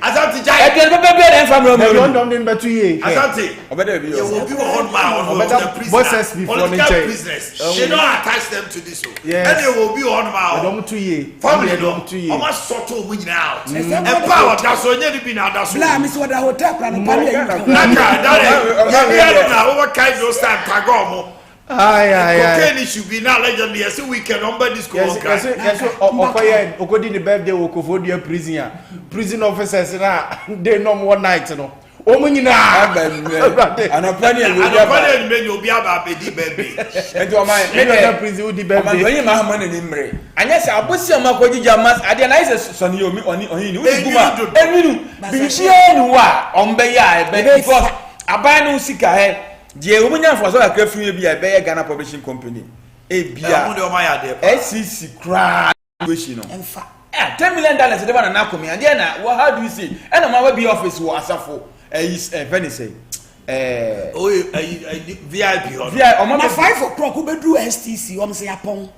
Asante jai. E de papa be na family mo. You don dem betu ye. Asante. Obeda bi yo. You will be on my bosses before political business. They don't attach them to this. And you will be on my don tu ye. Family don tu ye. Almost sort of win out. Empower that so nye bi na da so. Bla mi so da hotel plan no pa me. Naka that na over kind those time tagomo. Cocaine should be now legendary. Yes, we can number this. Yes. Okoye okodi the birthday Okofodia prison officers na they no one night no. Omunyina anapani e me obi aba bedi birthday. Enti o man me prison udi birthday. Omanyi ma ha ni mre. Anya se abosi amakoji jamas ade na ise soni yomi oni udi guma enwinu bibia ni wa ombe ya e because aban no sika he die omunya mfaso akra free bia be ye Ghana Publishing Company e bia SCC cry question no Emfa $10 million dey ba na komi ade na how do you see and ma be office wo asafo is Venice VIP o ma 5 o'clock we do STC o say yapon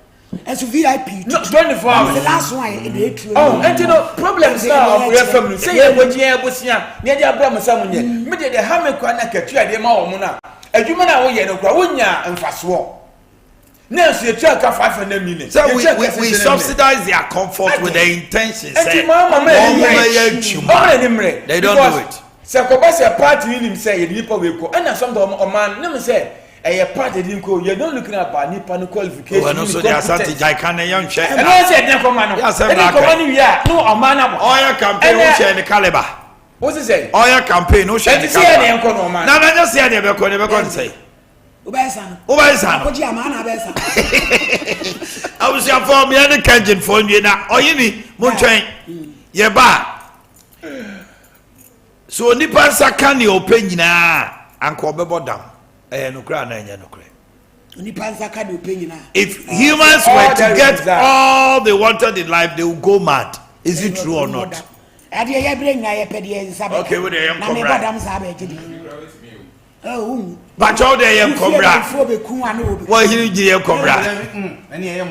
as VIP 24 hours the last one e dey true and you know problems now of your family say you go jia bosia ne dey abra musamunye me dey ha me kwa na katua dey ma wo mu na adwuma na wo ye no kwa wonya mfaso na so you check 500 million so we subsidize their comfort with the intention say they don't do it say ko ba say party him say you nipa we ko and some o man nem say a party didn't go you don't looking at nipa no qualification well no so they asante jai kan na yan share and no say dem come man no we are no o man na oya campaign o share the caliber what is say oya campaign o share the caliber na just say dey be ko say Ubaisa Koji amana besa I was your form me and Kenjin for you na oyini muntwen ye ba so nipa saka ne open nyina anko bebo dam no kra na nya no kra If humans were to get all they wanted in life, they would go mad. Is it true or not? Okay, with the young but all the young cobra. Why you did cobra? Why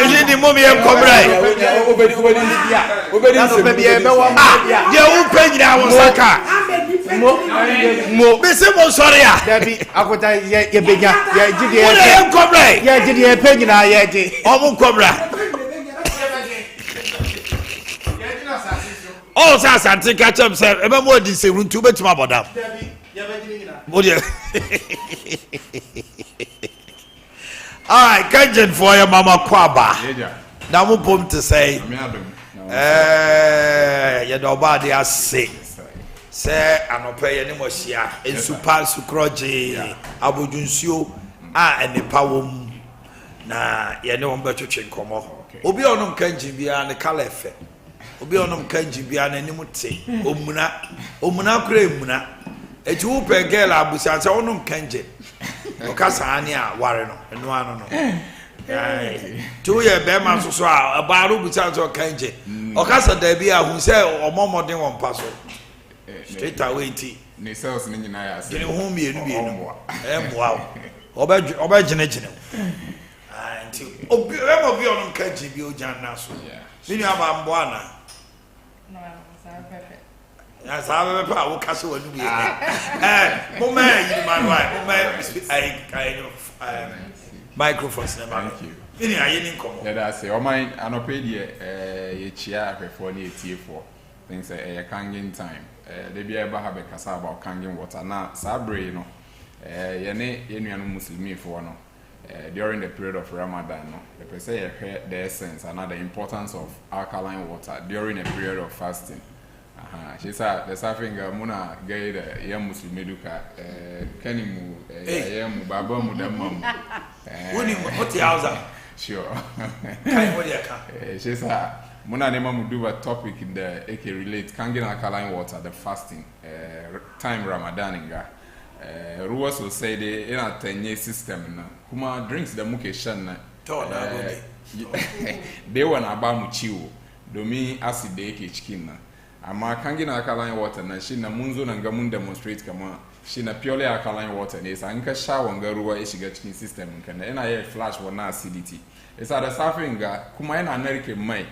you the mummy and cobra? You open your Osaka. Mo sorry. Debbie, Akota, ye bigger, ye did cobra. Oh, sir, Santa catch up, sir. Remember this room too much about that. All right, Kanjan for your mama Kwaba. Now, we put to say, you know, body are sick. Say, I'm not paying any more share. In super sucroji, Abujunsio, and the power. Na, you know, I'm better to change. Come on. Obi on Kanji be and the Calefe. Obi onom kanji bia na nim te omuna kura emuna eji wo pe girl abusa se onom kanje okasa ani a ware no eno ano no tu ye be ma so a baaru busa so kanje okasa da bia hu se omomoden won pa so straight away ti ne cells ni nyina ya se ni hu mienu emwa oba gine nti obi onom kanji bi o janna so ni aba mboana no, I saw a castle and we microphones. Thank you. Let us say, oh, my anopedia, a chair before the tea4. Things a kangin time. They be able to have a cassava about kangin water. Now, Sabre, you know, Yene Muslim for no. During the period of Ramadan, no, the per se the essence and the importance of alkaline water during a period of fasting. She said the suffering Muna gave the Muslim Meduka, Kenimu, Babamu, the mum. What's the house? Sure. She said Muna Nemamu do a topic in the AK relate Kangin alkaline water, the fasting time Ramadan. Ruwas will say the in a 10-year system na kuma drinks the mukeshan na they want abamu chiwo domi acid de ke chikin na ama kangina alkaline water na shi na munzo na ngamun demonstrate kama shi na purely alkaline water ne sa nka shower nga ruwa shiga chikin system nka na ina ye flash wana acidity isa da suffering ga kuma ina America mai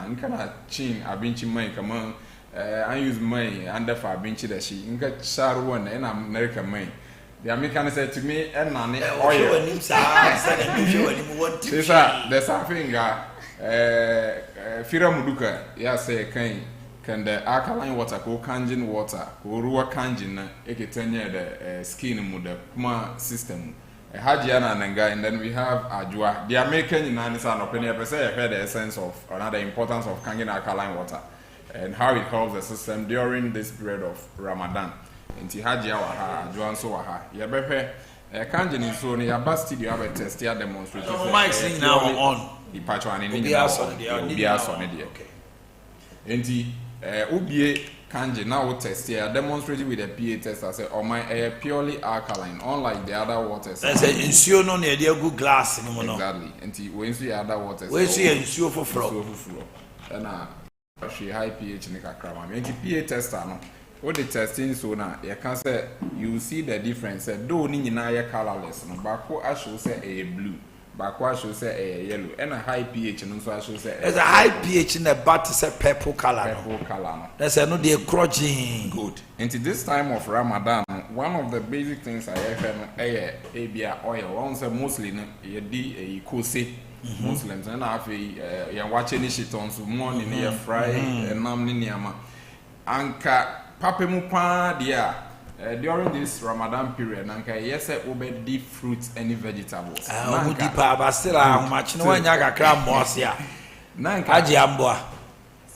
nka na chin abinci mai kama I use money under for bench that she in got shar one and American money. The American said to me, and money oil. There's something Fira Muduka, yes, say can the alkaline water go kanjin water, go rua kanjin, eke 10 year the skin muda kuma system. Hajiana Nanga, and then we have Ajua. The American in Anisan opinion, per se, heard the essence of another importance of kangin alkaline water. And how it helps the system during this period of Ramadan. Inti haji awaha, Joan so waha. Yabepe, kanjin is so near bus studio have a test here demonstrating. Mike's now on. The patron in India. Okay. Inti, Ubie kanjin now test here demonstrated with a PA test. I say, oh my, purely alkaline, unlike the other waters. There's an ensure no near the good glass. Exactly. Inti, when see other waters. We see ensure for flow. And she high pH in the crama. Make PA tester no. What the testing so now, you can say you see the difference. Though ni na colorless, no bako I should say a blue, bako I should say a yellow, and a high pH no so I should say. There's a high pH in the but say purple color. Purple color. No. That's no the crotching. Good. Into this time of Ramadan, one of the basic things I have Abia oil. Once a Muslim, you di a kose. Muslims and after you watching this shit on some morning near fry and namni niama anka papemupa dia during this Ramadan period nanka yes ube deep fruits any vegetables nanka pa basira much no anya kakra mosia nanka aji amboa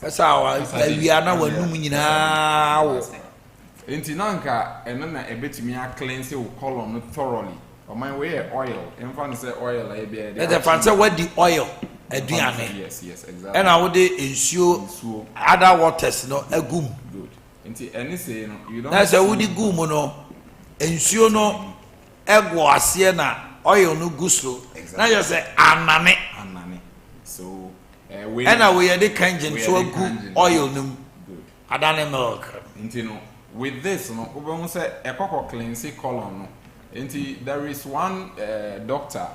pesa wa wi ana wanum nyina wo enti nanka enna ebetimi a cleanse wo colon thoroughly. My way oil, and fan say oil, the fancy what the oil, yes, exactly. And I would ensure other waters, no, a goom. Good. And say, you don't. That's a woody goom, no. ensuo no ego asie na oil no guso na you say anane so we are the kangen so agu oil no adane milk with this no we say ekoko cleanse colon no nti there is one doctor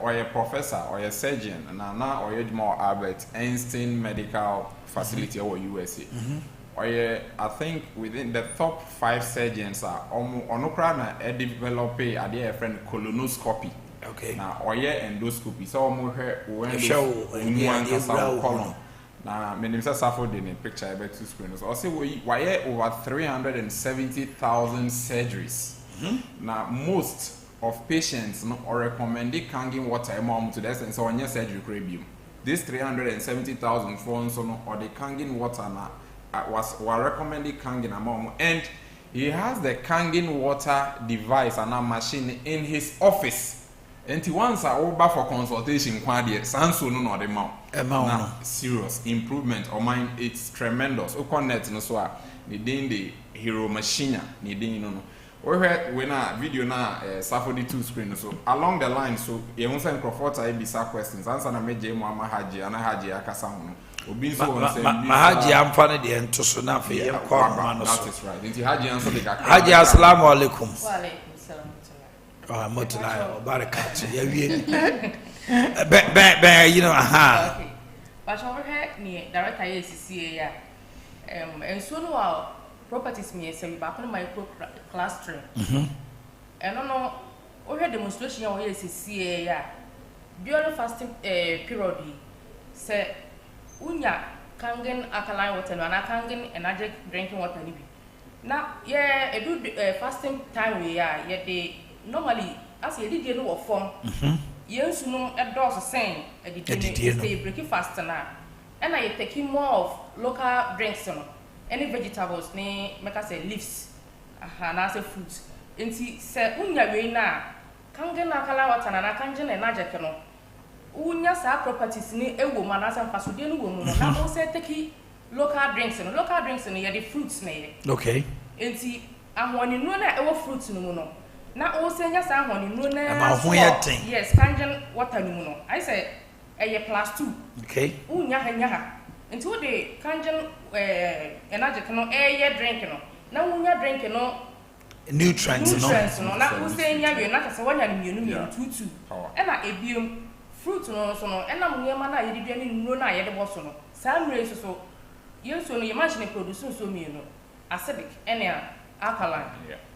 or a professor or a surgeon na or more Albert Einstein Medical Facility or USA or I think within the top 5 surgeons are onokra na develop a friend colonoscopy. Okay. Now or endoscopy so when colon. Now Minister Safford in a picture about 2 screens. Or say why over 370,000 surgeries. Now most of patients no or recommended kangin water amount to this and so on your surgery cranium. This 370,000 phones or the kangin water na were recommended kangin amount, and he has the kangin water device and a machine in his office. And he wants a over for consultation quadri sanso no the amount. Serious improvement or mine, it's tremendous. O connect no so needing the hero machine needing no. When a video na Saturday 2 screen so along the line so you want to comfort I be questions answer na meje mu amahaji ana haji akasa ho obi so won say mahaji amfa ne de ento so na fe ye kwa ma no so that is right nti haji answer the kaka haji assalamu alaikum wa alaikum salam wa rahmatullahi wa barakatuh ya wie ben you know okay but over here ni director ACCA ya enso no wa properties me say back on micro cluster and no we had demonstration ya ACCA ya during fasting period say unya kangen alkaline water no na kangen energetic drinking water ni bi na yeah edu fasting time we ya ye de normally as ye did no form yensu no edos sen edidi say breakfast na and I taking more of local drinks no any vegetables ni make say leaves na say fruits enti say unya we na kangen alkaline water na kangen energetic no unya sa properties ni ewo ma na sa fasode no wo mu no na o say take local drinks no ye the fruits na ye okay enti ahoni no na ewo fruits no mu no na o say nya sa ahoni no na ma ho ye ten yes kangen water no mu no I say eye +2 okay unya ha enti wo de kangen energy no eye drink no na unya drink no nutrients no na o say nya we na say wonya no mienu tutu e na ebiom fruit no so no ena munema na ye de ni nuro na ye de boso no samre so yenso no ye machine produce so mienu acidic ena alkaline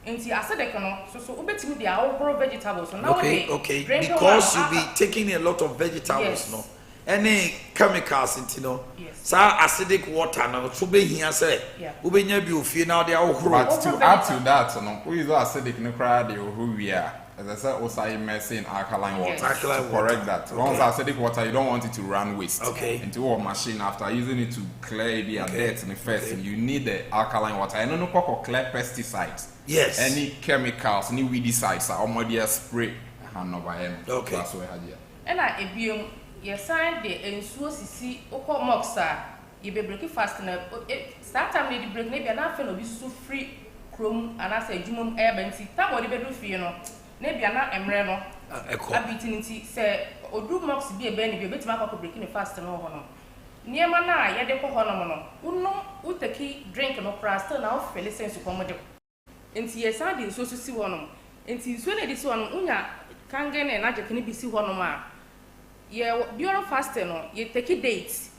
enti acidic no so ubetimi de awogro vegetables so now okay because you be taking a lot of vegetables yes. No any chemicals into no so acidic water no so be here say ubenya bi ofie na de awogro but to add to that no we use acidic no cry de who we are. As I said, also immersing alkaline water. Yes. Correct that. Okay. Once acidic water, you don't want it to run waste. Okay. Into a machine after using it to clear the dirt in the first, you need the alkaline water. I don't know what clear pesticides. Yes. Any chemicals, any weedicides, or more spray. Okay. That's what I had. And I ebium ye sign the ensuo sisi okọ moxa ye be break fast na start time dey break na bia na afa no bi so free chrome and as adwumom airbanti time wo dey be do fie no na bia na emre no abitinity say odu mox bi e be ni bi betima akọ break ni fast no ho no niema na ye de kọ ho no no unno utaki drink no praster na ofele sense ko mo de enti ye sign the ensuo sisi ho no enti ensuo na di si ho no unya kangen na jekini bi si ho no ma ye during fasting no ye take date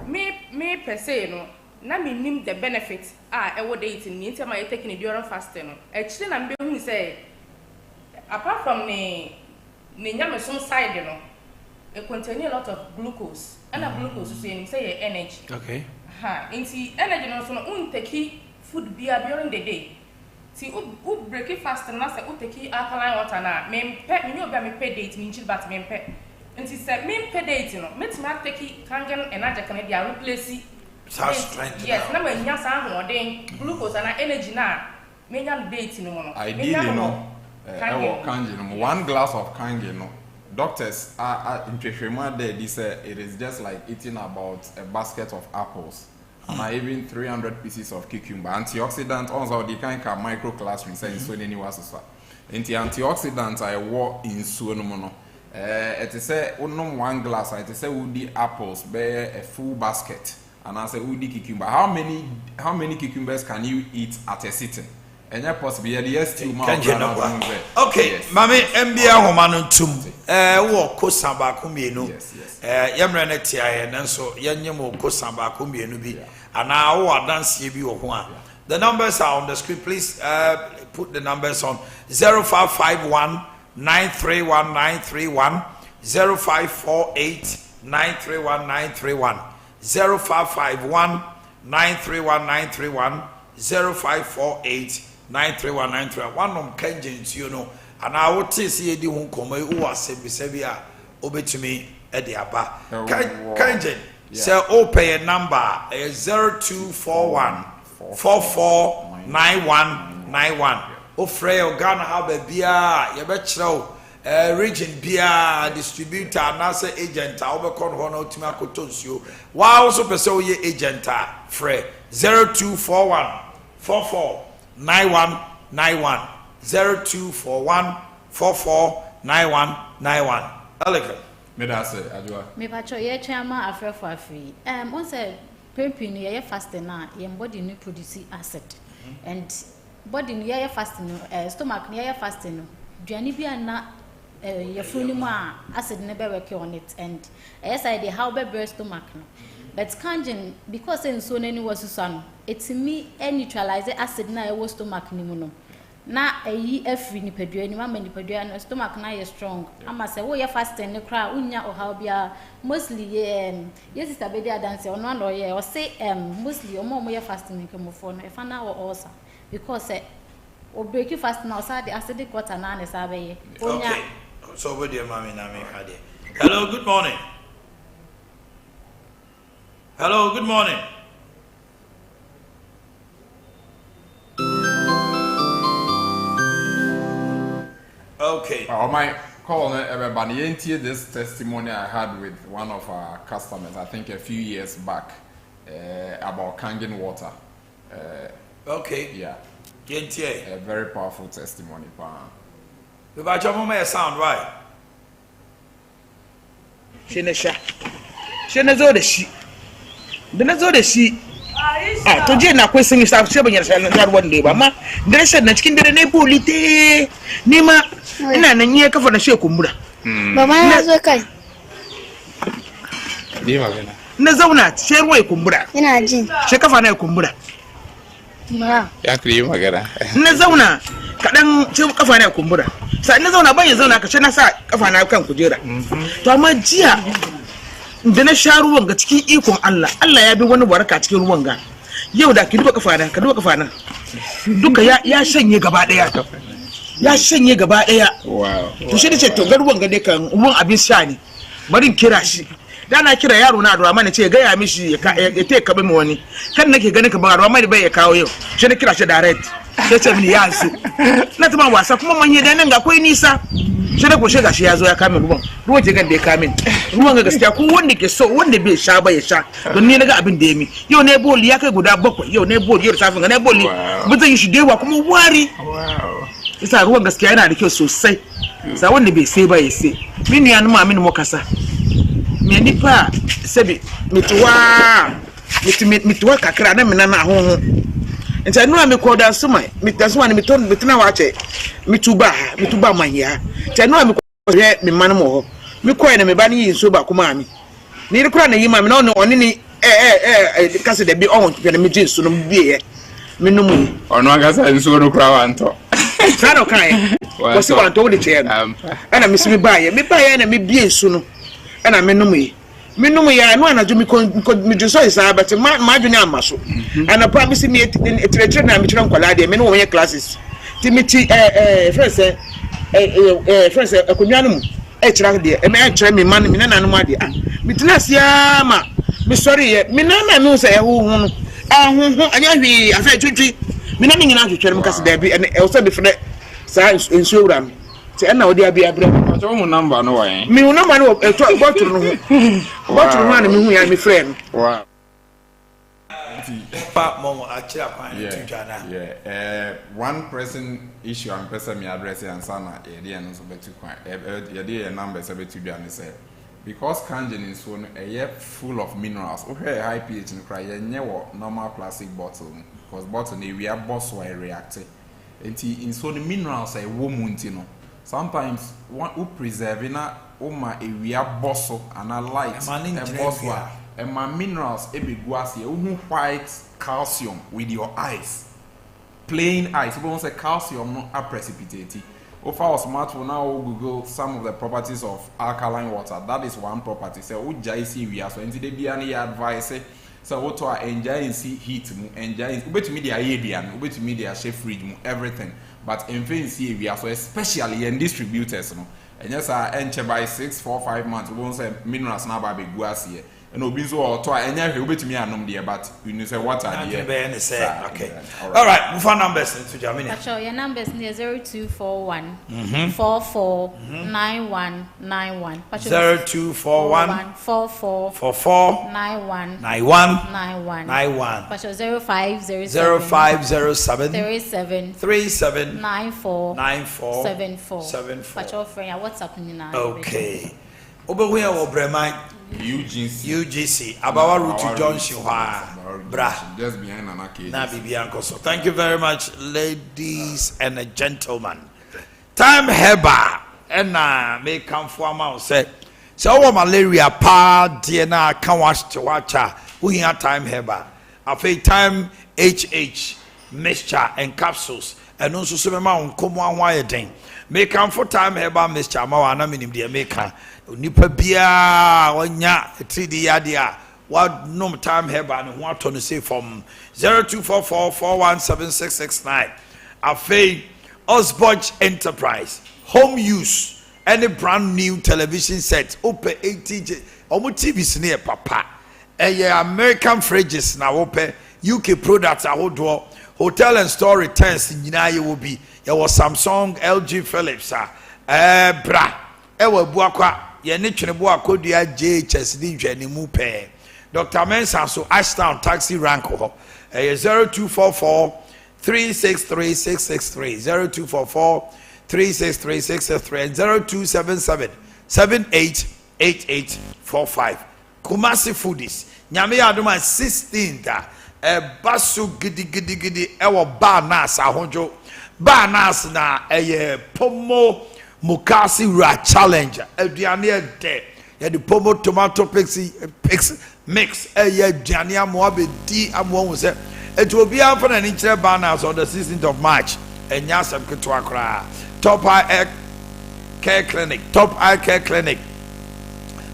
me per se no na me nim the benefit ewo date ni ntia ma ye take ni during fasting no actually na mbe hu say apart from ne nyamesom side no it contain a lot of glucose and glucose so you say energy okay nti energy no so no untake food bia during the day ti u break fast na say utake alkaline water na me me obi me pay date me nchi but me pay nti say me pay date no metimi atake kangen energy kan dia replace strength yes na me nya sa hoden glucose na energy na me nya date no mo no ideally no kangen 1 glass of kangen no doctors are in Treshema there they say it is just like eating about a basket of apples and even 300 pieces of cucumber. Antioxidant also the kind of microclassroom saying so any was antioxidant I wore in suonomono. It is say one glass, it is say woody apples bear a full basket, and I say woody cucumber. How many cucumbers can you eat at a sitting? And that possibly yes to okay, Mami MBA Homano Tum, walk Kosamba Kumienu, Yamrana Tia, and so Yanyamo Kosamba Kumienu, and now I dance you one. The numbers are on the screen, please put the numbers on 0551 931 931, 0548 931 931, 0551 931 931, 0548 931 one of Kenjins, you know, and I would see the one come who was Sebia Obetumi Ediaba. Kenjin, so open a number 0241 449191. Ofrey Ghana have a beer, Yabetro, region beer distributor, NASA agent, Albacon Hono Timacotos. Wow, also pursue your agent, Frey 0241 449191 0241 449191. Elegant. Me that say, Ajua. Me pacho ye chairman afre for free. Once a pepin ye fasting na ye body no produce acid. And body no ye fasting stomach no ye fasting no. Duani bia na ye funi mu acid ne be work on it, and yes I dey how be breast stomach no. But kanjin because en so nani was so it's me neutralize acid na e wo stomach ni mu no. Na eyi afri ni padua ni mama ni padua no stomach na ye strong ama se wo ye fasting ne kra unya ohaw bia mostly ye sister be dey dance ono no ye o say mostly o mo ye fasting ni kemofo no e fa na wo ulcer because o break fast na o sa the acidic water na ne sa be ye onya. Okay, so with your mommy na me hade. Hello, good morning. Hello, good morning. Okay. My call everybody this testimony I had with one of our customers, I think a few years back, about Kangen water. Okay. Yeah. A very powerful testimony. The Bajamoma sound right. Shenesha. Shenezo the she. The Nazo the she. Ah, to Jane, a question is after 7 years and 1 day, Mama. There said that skin the Nepulite Nima. Na nyie ka fa na she kumbura mama ya zo kai di magana na zauna she ruwa kumbura ina jin she ka fa na kumbura ma ya kri magana na zauna kadan she kafa na kumbura sai na zauna ban ya zauna ka she na sa kafa na kan kujera to amma jiya da na sha ruwan ga cikin ikon Allah ya bi wani baraka cikin ruwan ga yau da ki duba kafa na ka duba kafa na duka ya shanye gaba daya ya shanye gaba daya. Wow. To shi ce to garuwan ga dai kan ruwan abin sha ne bari in kira shi da na kira yaro na Adwa mana ce ga ya mishi ya te ka bi mu wani kan nake ganin ka ba Adwa mai bai ya kawo yau shi na kira shi direct sai ce mini ya su na tuma wasa kuma manye da nan ga akwai nisa shi da goshe gashi ya zo ya kame ruwan ke gan da ya kame ruwan ga gaskiya ko wanda ke so wanda bai sha ba ya sha don ni naga abin da ya mi yau ne boli ya kai guda 7 yau ne boli yau safin ga ne boli mun zan yi shi dewa kuma wari. Wow. Isa ruwan gaskiya yana da kyau sosai sa wanda bai sai ba ya sai min ya numa min mo kasa me nipa sabi mituwa kakra na mina na ho nta nua me koda suma mitasuma ni mituna wache mituba manya nta nua me ko me man mo ho me koy na me ba ni yinso ba kuma ami ni rekura na yima me na oni ni kase de bi on pe na me jinsu no biye me no mu ono agasa nso no kura wanto Sano kai. Wasi wa nto de che no. Ana misimi baaye na me bie nsu no. Ana me num ya no anadwo mi juso isa but ma adwene amaso. Ana pa mi simi etire na mi kira nkwala de me no wo classes. Ti mi ti friends friends akonwa no mu kira de me kira mi man mi nana no ma de mi tina sia ma mi sorry ye mi nana mi so hu no anya hwi afa twitwi mi na nyina twetwe mu kase da bi e so be fene sa ensuura mi te na odi abia bra acho mu number no wan mi hu number no bottle no hu bottle no na mi hu ya mi friend wow pa mo achira kwan to dwana. Yeah. One person issue and person me address and sana e dey no so betu kwan. E dey numbers e betu dwana say because kangen is so full of minerals. Okay, high pH in cry ye wo normal plastic bottle because bottle na we are boss why react. Enti in so the minerals I wo munti no. Sometimes one who preserve na oma area bosso and a light and bosso and my minerals ebe guasi white calcium with your eyes. Plain eyes. If you want to say calcium not a precipitate. If our smartphone now Google some of the properties of alkaline water, that is one property. So we just see we are so into the be any advice. So what to enjoy see heat enjoy to media Arabian, to media chef fridge everything. But in fancy we are so especially in distributors no. And yes, I enter by 6, 4, 5 months. We won't say minerals now by big guasi. And obi so or to enya hwe obetumi anom de but you say what are the okay. All right, move on numbers to Germany. Actual your numbers near 0241 44 9191. 0241 44 44 91 91 0507 37 94 74 Pacho friend WhatsApp nina. Okay. Obewe wo brema UGC Abawa Route Junction bra just behind Anake. Na bibi anko so. Thank you very much ladies and gentlemen. Time heba na me come for ma say so malaria pa de na kan wacha we here time heba after time HH mixture and capsules and also so me ma nkomo anwa yeden me come for time heba mixture ma wa na minim de me kan nipa bia onya 3D yadia what no time heba no ho to no say from 0244417669 afei Osborge Enterprise home use any brand new television set open 80 omo TVs near papa American fridges na open UK products ahodo hotel and store returns nyina ye will be there was Samsung LG Philips bra ewa buakwa ye ne twene bo akodua JHS di hwani mu pe Dr. Mensa so Ashtown taxi rank ho 0244 363 0244 363 and 0277 788845 Kumasi Foodies nyame adoma 16th basu gidi ewo ba nas ahonjo ba nas na pomo Mukasi Ra Challenge aduane de the pomo tomato mix aduane amoabe di amo say it will be happen an inch banners on the 16th of March and yasam ketwa kra top eye care clinic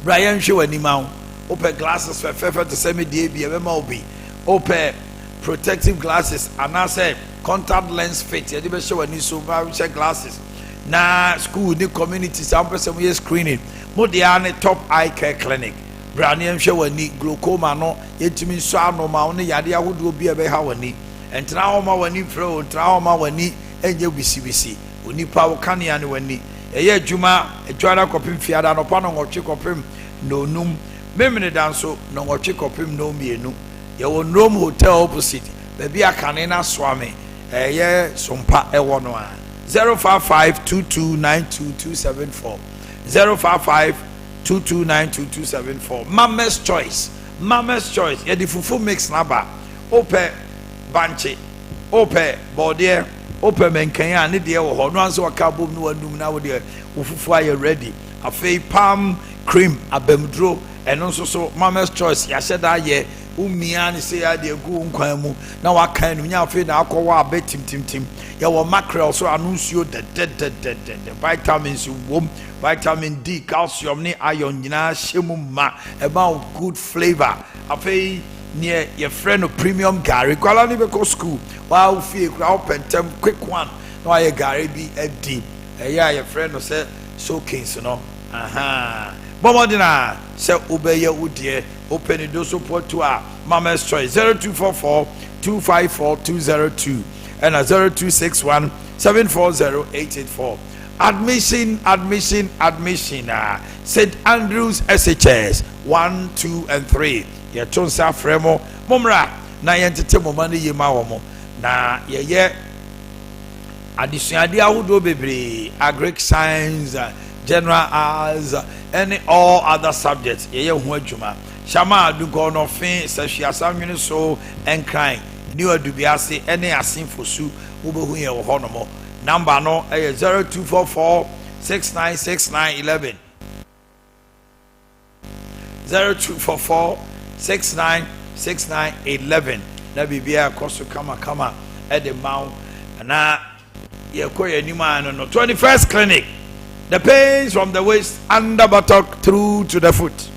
Brian Shwani mau open glasses for to semi day be e ma obi open protective glasses and I say contact lens fit e be Shwani so check glasses na school ni community some person we screening mo dey an top eye care clinic Brian Shwani glaucoma no yetimi so anoma no yade ahodo bi e be ha wani entra homa wani fro entra homa wani enye bisi onipa wo kanea ne wani eye adwuma adwara kopim fiada no pa no ngotwe kopim no num memene danso no ngotwe kopim no mienu ye wo nom hotel opposite baby akane na swame eye sompa ewo no a 0552292274 0552292274 Mama's choice ye the fufu mix naba ope banche ope bode ope menkanya ne de wo ho no anso ka bom no anum na wo de fufu aye ready afei palm cream abamdro eno nso so Mama's choice ya sheda ye umia ne se ya de gu nkwan mu na wakan no nya afei na akọwa abetim ya wo mackerel so anunsuo de vitamins wom vitamin D calcium ne iron nyina hyemu ma about good flavor afei near your friend of premium Gary kwala ni be ko school wa fie kra opentem quick one no aye Gary bi edi your friend no say showcase no bomodina say obeye udie open do support to our Mama's choice 0244 254 202 and 0261 740884 admission St. Andrews SHS 1, 2 and 3 your chonsa fremo momra na yɛntete mo ma no yie ma wɔ mo na yɛyɛ adesuade ahodoɔ bebree agric science general arts and all other subjects yɛyɛ ho adwuma Shama adunkɔ no fe sɛ hwiasa nwene so ɛnkran ne adubiase ɛne asenfosu wobɛhu yɛ wɔ hɔ no mo number no ɛyɛ 0244 696911 0244 696911 na bibia kɔ so kama ɛde maw na yɛkɔ yɛ anim a no 21st clinic the pains from the waist under buttock through to the foot.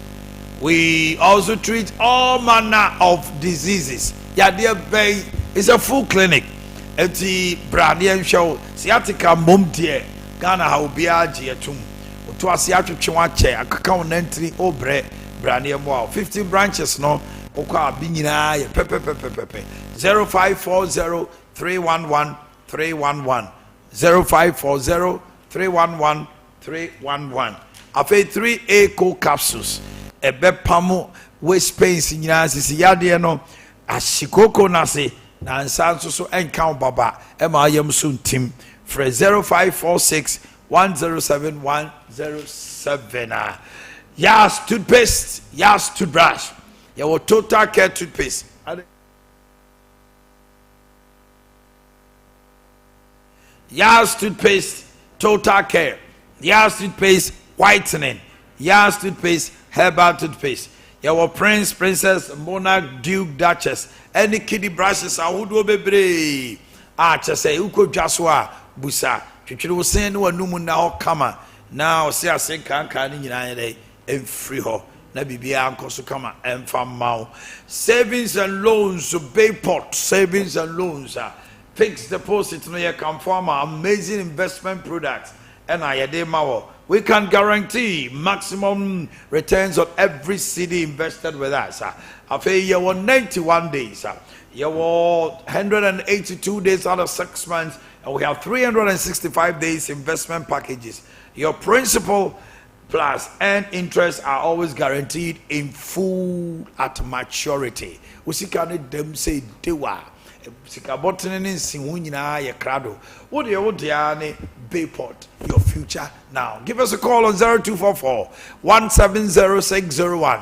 We also treat all manner of diseases. Yadeɛ bɛyi is a full clinic. Eti bradeɛ nhwɛw sciatica mom deɛ Ghana ha obiara gye atum. Oto ase atwetwe wakyɛ akaka wo nantiri obrɛ bradeɛ mo 15 branches no okɔ abi nyinaa yɛ pɛpɛpɛpɛpɛ 0540 311 311 0540 311 311 afei 3A co capsules ebe pamo waist pains nyina sisi yadeɛ no ahyikoko na se na nsa nso so enka baba e ma ayam so ntim frɛ 0546 107 107 Yas toothpaste, Yas toothbrush. Your total care toothpaste. Yas toothpaste, total care. Yas toothpaste, whitening. Yas toothpaste, herbal toothpaste. Your prince, princess, monarch, duke, duchess. Any kiddie brushes are who do be just say uko jaswa busa. Chichiru was saying no numu now kama. Now see I say can in and free ho. Na bibia anko so kama and fam savings and loans so Bayport savings and loans fixed deposit no you can form amazing investment products and we can guarantee maximum returns on every cedi invested with us. After you were 91 days, you were 182 days out of 6 months, and we have 365 days investment packages. Your principal plus and interest are always guaranteed in full at maturity. Usikane dem say dewa. Sikabotene ni sinwunyina ye krado. What do you Bayport, your future now. Give us a call on 0244 170601,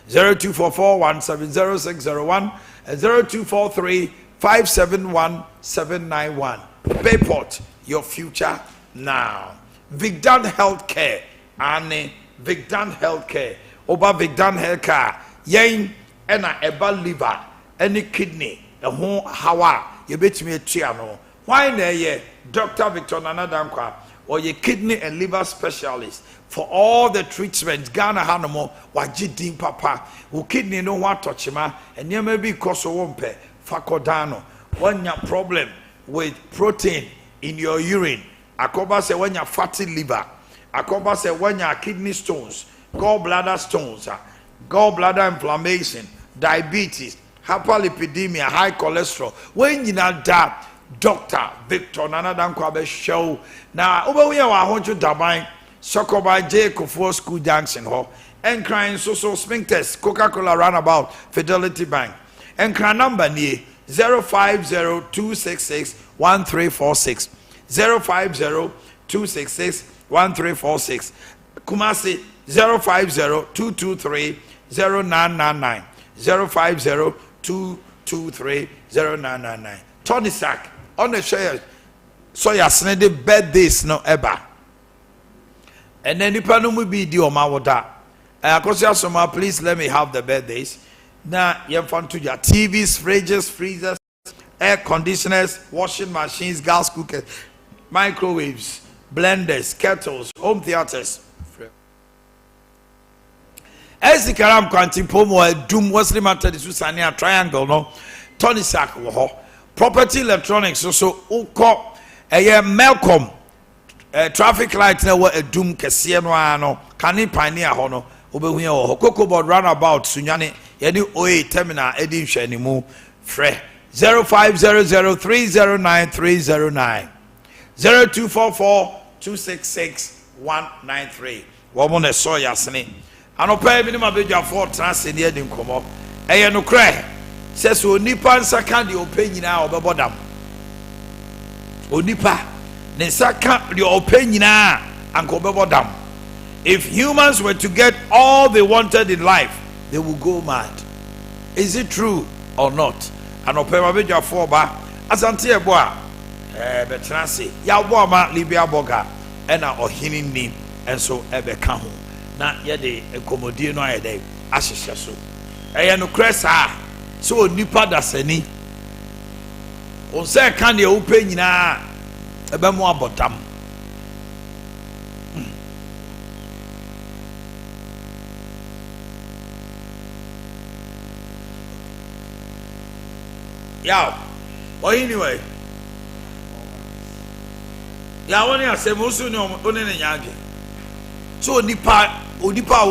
0244 170601, and 0243 571 791. Bayport, your future now. Vigdan Healthcare, Anne Vigdan Healthcare, Oba Vigdan Healthcare, Yen ena eba liver, any kidney, a home hawa, you bet me a triano. Why ne Dr. Victor Nanadankwa or your kidney and liver specialist for all the treatments Ghana Hanamo wajidin papa who kidney no one touch him and you may be koso wompe fakodano when your problem with protein in your urine akoba say when your fatty liver akoba say when your kidney stones gallbladder stones gallbladder inflammation diabetes hyperlipidemia high cholesterol when you not that Dr. Victor Nanadankwa show now over we are 100 Dabai Sokoba J Kofo School Junction Hall and crying so sphincters Coca-Cola Runabout Fidelity Bank and cry number near 0502661346 0502661346 Kumasi 0502230999 0502230999 Tony Sack on the share so ya snede birthdays no eba and then nipa no mu bi di o ma woda akosia soma please let me have the birthdays na ye fan to your TVs fridges freezers air conditioners washing machines gas cookers microwaves blenders kettles home theaters Ezikaram kwanti pomo dum wasli matter the susania triangle no Tony Sack wo ho property electronics so uko Malcolm traffic light na wa edum kese no ano kane pioneer ho no obehu ye ho cocoa board runabout sunyane ye ni OA terminal edi hwani mu frɛ 0500309309 0244266193 wo mo na so yasene anopa bi ni mabedwafo trans ne edi nkomo no kra says onipa nsaka de ope nyina obebodam onipa ne nsaka de ope nyina anko obebodam. If humans were to get all they wanted in life, they would go mad. Is it true or not? And opema beja foba asante eboa betra se ya bo ma libia boga ena ohini ni enso ebeka ho na ye de ekomodie no ayede ahyehye so eye no kresa so nipa dasani on se kan de ope nyina ebe mo abotam. Yeah. Well, anyway. Yeah, when you say Musu no one in Yankee. So Nipa wo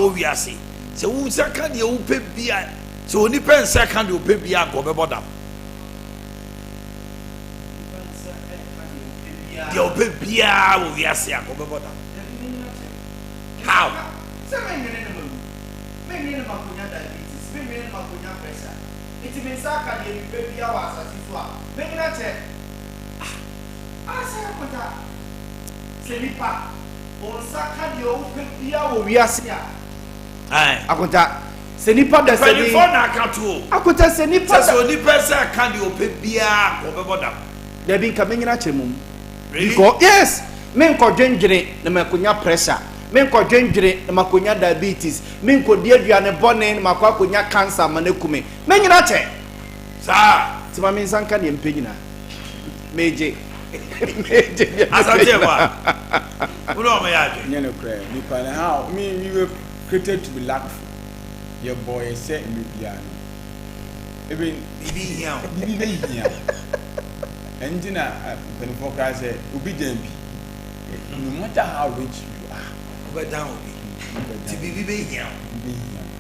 wiase. So who second you pay bia. So Nipa second you pay bia go bebodam. You pay bia wo wiase go bebodam. How? It means that you baby hours as if you are making a check. I say, Senipa, on Saka, you baby hour, we are seeing. I could Senipa, the telephone I can't do. I could tell Senipa, so the person can't do baby hour over them. They've been coming in at him. Yes, men called ginger, the Macunia pressure. Men ko dwendwere na makonya diabetes men ko die aduane bone na makonya cancer manekume men nyina che sa ti ma men sanka ne mpanyina meje asante ba uno ma yaje nyene kra ni pa na how we were created to be lackful your boy say me bia no even bibi here engina penfo kra say obi jambi no matter how rich you are down to be here.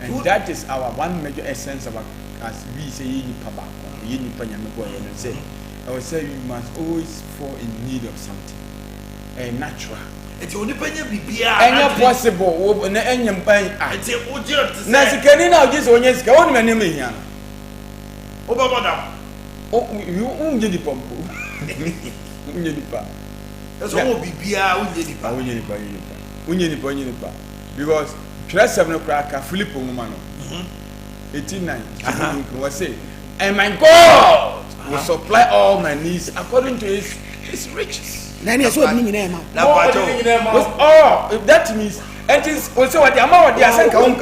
And that is our one major essence of as we say in Paba, in Panyamago, and say, I would say you must always fall in need of something. A natural. It's only Panya be any possible open any bank. I say, oh, just Nancy Canina, just on yes, go on, my name here. Oh, madam. Oh, you won't get the pump. That's all be beer, Unyinipa because trust seven cracker Philip Mumano 89 was say, and my God will supply all my needs according to his riches. Then he saw me name. Oh, if that means it is also what the amount they are saying. God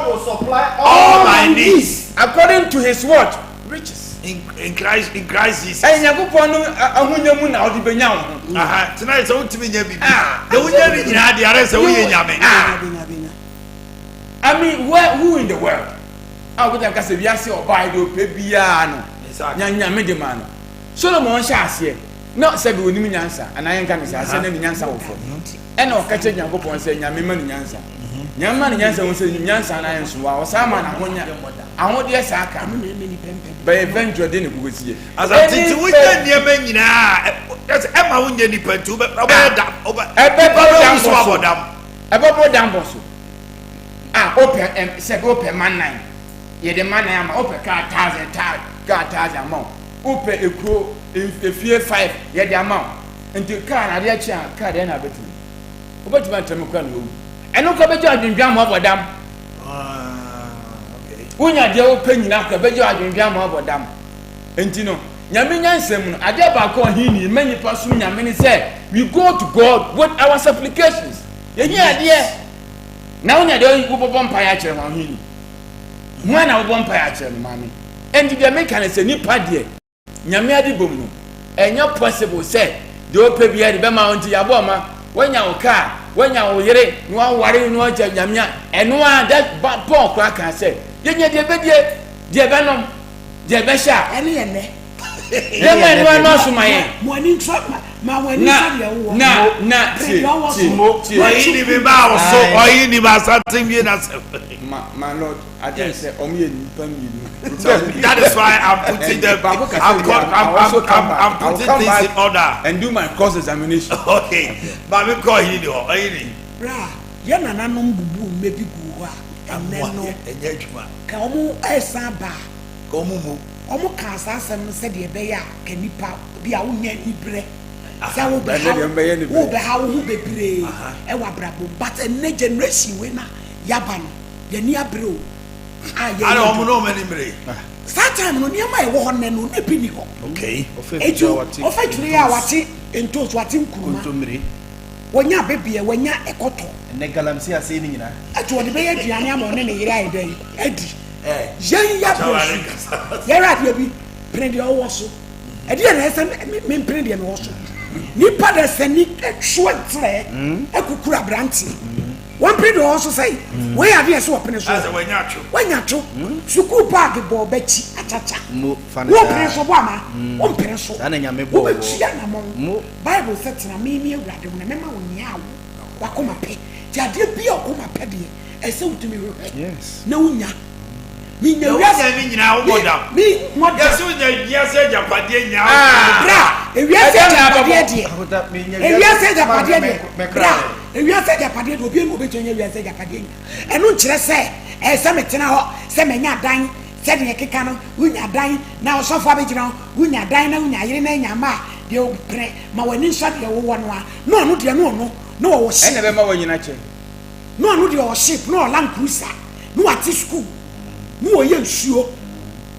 will supply all my needs according to his what? Riches. In Christ Jesus. And Yakupon Ahunyamun out the Benyaw. Tonight, so to me, the Winyabi had the arrest of Yami. I mean, who in the world? I would have said, Yassi or Bido, Pepiano, Yanya Mediman. Solomon Shas not said with me answer, and I am coming to send any answer for. And no catching Yakupon saying Yamiman answer. Yaman Yansa was saying Yansa and I am Swa, Saman, I want yes, I can. By eventually, didn't go see. As I did to win your men now, that's Emma Windy Pentu, but about Dambosu. Ah, open and said open man nine. Yet the man I am open car tars amount. Open a crow in the fear 5, yet the amount. And the car, I did a car then I bet me. What do you want to make room? And no coverage in Jam over dam. When you are open enough, the better in Jam over dam. And you know, Yamian Semun, I dare back on him, many person Yamini said, we go to God with our supplications. Yeah, dear. Now, I don't go vampire on him. When I vampire, mammy. And the American say, Nipa dear, Yamia de Boom, and your possible said, the open beer the Bama on Yaboma, when your car. When you are here, no one worry, no one Jamia, and no one that bad poor cracker said, Yet, dear Venom, dear Besha, and then one knows my morning trap, my way. Now, my lord, I didn't say, that is why I'm putting the I'm putting this in order and do my cross examination. Okay, but we call you. ya nananom bubu mebi gu ho a ameno enye adwuma ka omo esa ba ka omo ka asasem no se de be ya ka nipa bi a wonya nibre sa wo be ha wo bebre e wa brabo but a generation we na yaba no ye ni abre o ara omo no mani mre that time no niam e wo ho ne no ne bi ni ho okay ofeturi ya wati ento so wati nkuruma kontomre wonya bebie wonya ekoto ne galamsi ase ni nyina atu odi be ya duane ama ne yira ayi edi yen ya bro yara de bi prende owo so edi na ese me prende me wo so nipa da sani etwo tre ekukura branti one prende owo so say we ya de so opene so ase wonya cho suku bag bo bachi achacha mo fana wo prende so bo ama wo prende so ana nyame bo wo chia na mo bible set na me awurade mo na mema wo nya wo wakoma pe ti ade bi okoma pe de ese wutumi ro yes na wonya mi nya wiase mi nyina wo modam mi modam yesu nya wiase japade nya bra wiase japade de wiase japade de bra wiase japade de obi enu obeto nya wiase japade nya enu nkire se se metena ho se menya dan se de keka no wunya dan na osofo abegina wunya dan na wunya yire na nya ma de opre ma wani nso de wo no a no no de no wo ship ene be ma wanyina che no no de wo ship no land cruiser no ati school no ye nsuo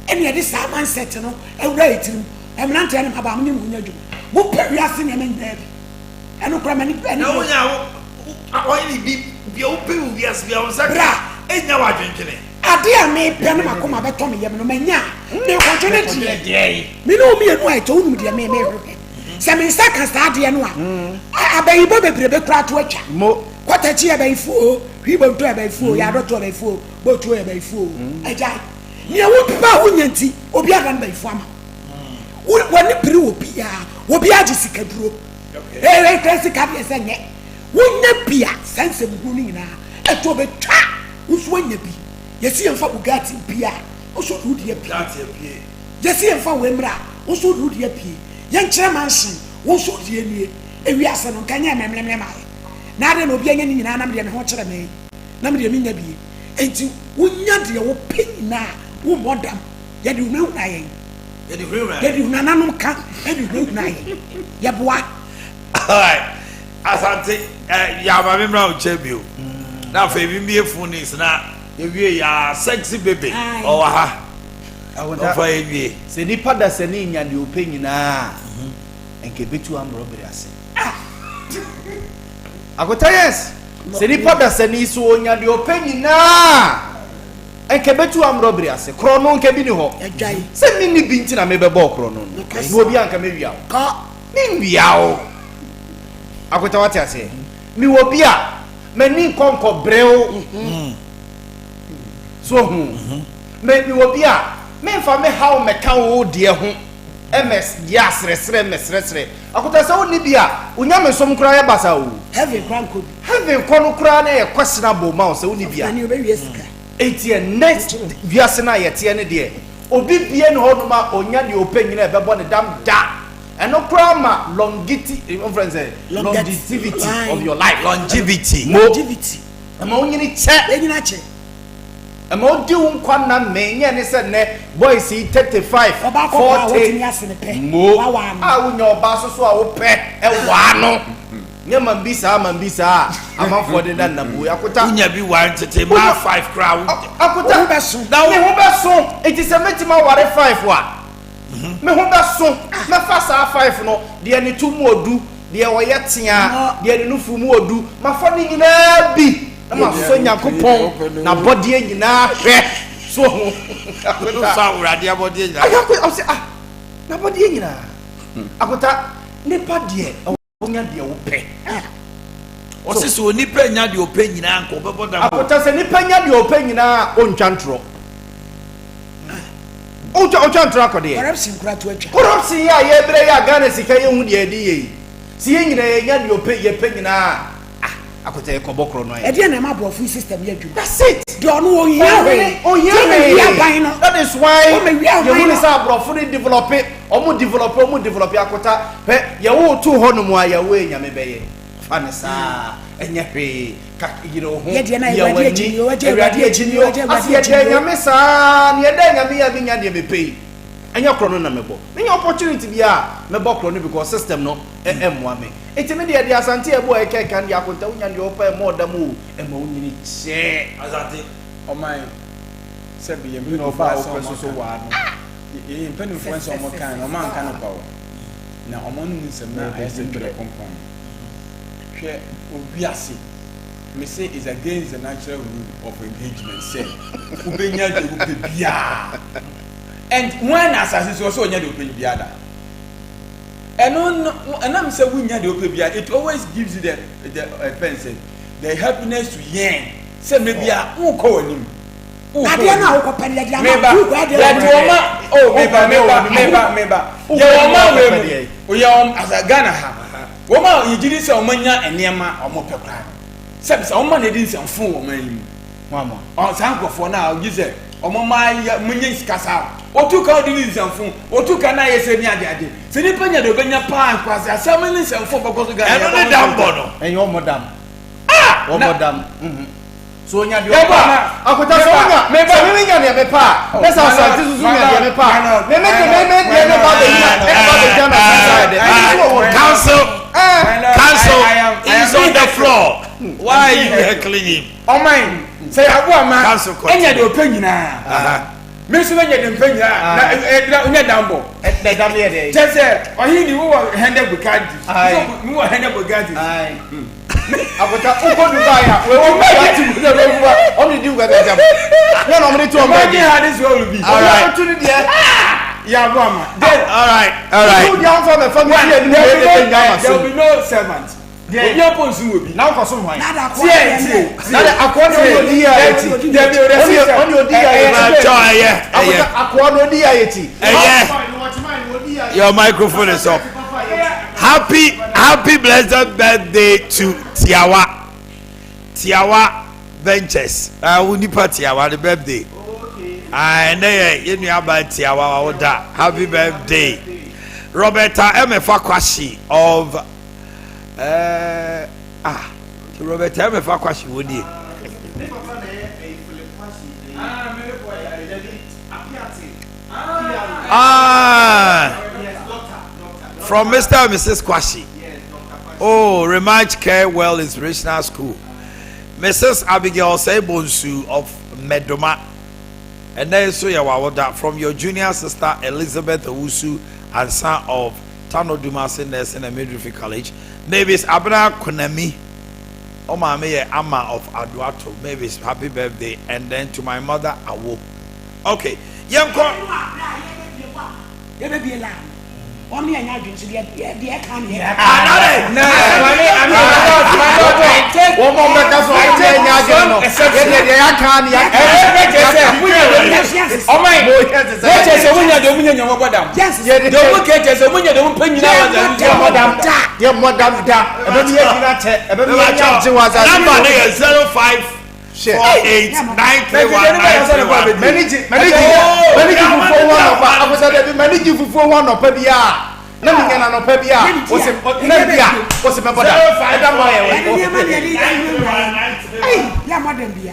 ene de sa man set no ewra etirim emnante ene aba amne mu nya dwum wo periase ne men there eno kra mani ene no nya wo ni bi o pe wo wiase bi o sakra enya wa dwenkene ade a me pe no makoma beto me yem no manya me kwojo ne die me no mi enu a to unu de me se me saka sa ade no a abayibo bebrebe kra to atwa mo kwatachi abayifu o hwibo to abayifu o ya do to abayifu o bo to abayifu o aja ni wo ba wo nyanti obi aga na abayifu ama woni piri wo bia jisika duro kresi ka de se nye wonya bia sense mu ni nyina eto betwa uso wonya bi yesi yemfa bugatti bia uso rudi bia yesi yemfa wemra uso rudi bia yenkyere mansion uso die nie ewiase no kanya memlemle mai na ade no obi anya ni nyina na me de ho kyere me na me de me nya bi enti wonya de wo penina wo modam ye de unu na yen ye de unu na no ka ye de unu na yen ye boa asante ya ba memra o chebio na fa bi mie funis na ewie ya sexy baby o wa ha awonda fa ewie se nipa da se ni nya de ope nyina enke betu am robbery ase agota yes se nipa da se ni so nya de ope nyina enke betu am robbery ase kro no nke bi ni ho adwai se mi ni bi ntina me be bo kro no no obi anka me wia ka ni wia o agota wate ase mi wo bia mani konko breo so me mi wo bia me fa me how me kan wo de ho ms dia sresre mesresre akota se woni bia onya me som kura ya basa o heaven kranko heaven kono kura na ye questionable ma o se woni bia ani obewie sika etie next wiase na ye tie ne de obi bie ne ho no ma onya de opanyina e bebo ne dam da eno kura ma longevity of your life longevity ama onyini che enyina che ama odi unkwa na menye ne se ne boys 35 40 mo a unya oba so a wo pe e wa no nye mambisa amanfo de na nabu akota unya bi wa ntete ma 5 crowd akota beso na me ho beso it is a metima ware 5 wa me ho beso me fa sa 5 no de ne tu mu odu de wo yetia de ne nufu mu odu mafa ni nyina bi na maso nyakopon na body nyina hwe so ho akota sa urade body nyina akota say na body nyina akota nipa de onya de wo pe osisi onipa nya de ope nyina nko bebo da akota se nipa nya de ope nyina ontwantro ontwantro akode corruption kura to atwa corruption ya ye bre ya Ghana sika ye hu de edi ye si ye nyina ye nya de ope ye pe nyina akota e kobokro no ye e de na ma bro free system ye dwuma that's it do no ohia that is why you will say bro for develop akota pe ye wo tu ho no mu a ye wo enyame be ye fanisa enye hwe you know ho ye de na Awurade akini o je Awurade akini o je Awurade akini nyame saa ne de nyame ya nya de mepei enye kro no na mebo me opportunity bia mebo kro no because system no emwa me etime de asante ebo e keka ndi akonta unya ndi opa mo da mu e ma unyini che Azante oman sebi ye me no fa so wa no e mpani influence o mo kan o man kan no pa na o mo no nsem na ese bere konkon hwe obiase me say is against the natural rule of engagement say ubenya de ubia and when assassin also nya de ubia da and I'm say we nya de ubia it always gives you the offense the happiness to yearn say maybe a unko anim Nadia na ukopani ya jama meba ya oma we o ya azagana ha woma yigiri se omanya enema omopekra se oma na di nsamfo omanyi mama on sankofo na ogize omoma ya munye sikasa otuka odi ni nsamfo otuka na yese ni ade se ni panya do benya pa kwase asam ni nsamfo bokoso ga eno ne dambo no enyo modam omodam so nya de opa akota so nya me nya ne mepa pesa asante susu nya de mepa me de ne ba de jana council is on the floor. Why are you heckling him? Oh mine say abu ama enya de opa nyina me so nya de mpa nyina na nya dambo de dam ye de chese ohini wo hende bukadi so wo hende bukadi akota uko Dubai ha we o ma ti mu de ruwa o ni di uga de jam no no me to o ma di ha this will be all right to the ya bo ama all right you down for the family and there will be no servant obi aponsu obi na ko so hwan tie na akwa no di ya eti there be the on your di ya akwa no di ya eti your microphone is off. Happy blessed birthday to Tiawa Ventures. Unipa Tiawa the birthday. And you know about Tiawa oda. Happy birthday. Roberta Emefakwashi of Roberta Emefakwashi wodi. From Mr. and Mrs. Kwashi. Oh, Remarch Care Well Inspirational School. Mrs. Abigail Sebonsu of Medoma. And then so Yawawoda from your junior sister Elizabeth Owusu and son of Tano Dumasi Nursing and Midwifery College. Maybe it's Abra Kunami. Oma Meye Ama of Aduato. Maybe it's happy birthday. And then to my mother Awo. Okay. Omi anya dwun so de kan ye wo mo meka so anya dwun no de ya kan ya o mai wo chese wunya de wunya nyawo bodam de wo ke chese wunya de mpanyina wa de modam da ebe mi yina che ebe mi anya je wa za number na 05 48 931 manage fufu one opa abusa de manage fufu one opa bia na mi ngana no pa bia o se na bia o se meboda eda mo ye ya modern bia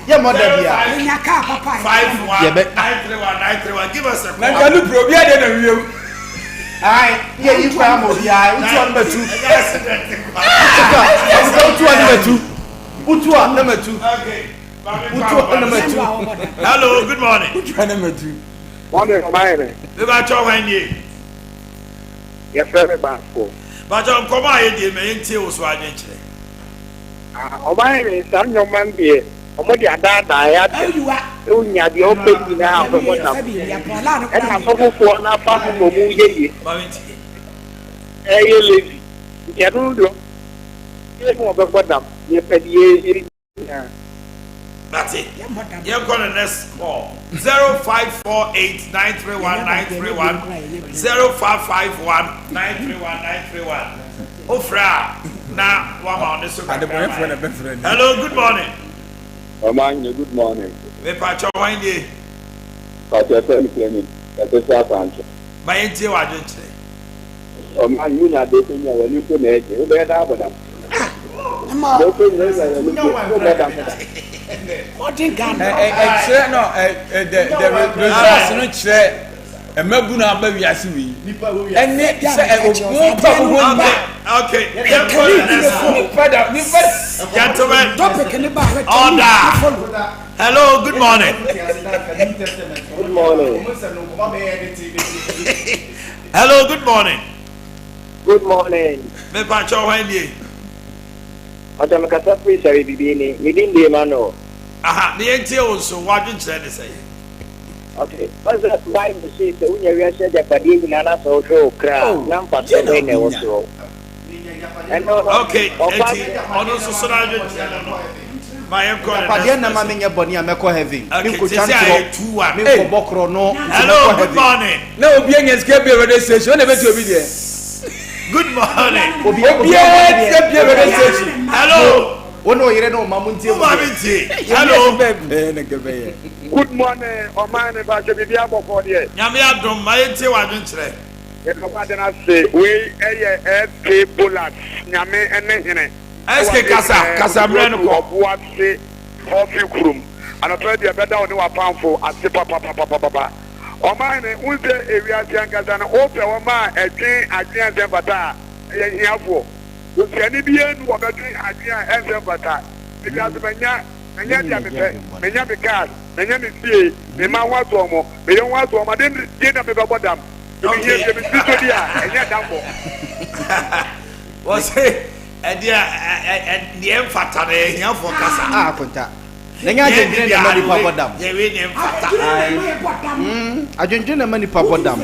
nya ka papa 931 give us a call na kalu pro bia de na wiem ai ye yi kwa mo bia utu on metu utu on metu utu on metu okay hello, good morning. Morning, Omanhene. We ba cho wan ye. Ye fere ba ko. Ba cho nkomo aye die me ntie wo so anye kire. Omanhene san yo man bi. Omo di ada ya. E nya di o pe ni na afo mo na. E na so fo na pa mo mu ye. Ba wenti. E ye levi. Ye do do. Ye mo be bodam. Ye pe di That's it. You're going to next call 0548 931 931 0551 931 931. Ofra na wama on this. Hello, good morning. Omanhene, good morning. Me pacho winde. Pacho tell me that is our country. My entie wa dwonche. Omanhene na de tenya wani ko na eje. O be da bodam. Modern Ghana. No, the results no chere. Emabu na aba wiase wi. And Okay. Gentlemen, order. Hello, good morning. Good morning. Hello, good morning. Good morning. Me pacho wani. Madam Kasa please sorry bibini. Me din dey mano. Aha, the entie also what you say. Okay. What's that Bible says when you are said that body in an so crowd. Number 7 also. And okay, ono so so na my employer. Padia na mama nya boni ameko heaven. Hello, good morning. na obi anya ska be radio station na beti obi there. Good morning. Obi ska be radio station. Hello. Ono yire no mamuntie. Hello. good morning, Omanhene ba je bibia bofo de. Nyame adom ma yentie wadwen kire. We say we SK bullets. Nyame ene hene. SK kasa mreno ko. What say coffee cream. And I told you better on your powerful at the papa. Omanhene unse area tianga na ope woma edin adin dem bata. Ye hiafo. Unse ni bia nu wo bedin adin dem bata. Because menya dia menya because menya me fie me ma wa to mo me yon wa to mo den na be bodam. Okay. Was it the emphasis here for Casa? Conta. Nenya jenjene na mani pa bodam. Ye we ni emphasis. Ajenjene na mani pa bodam.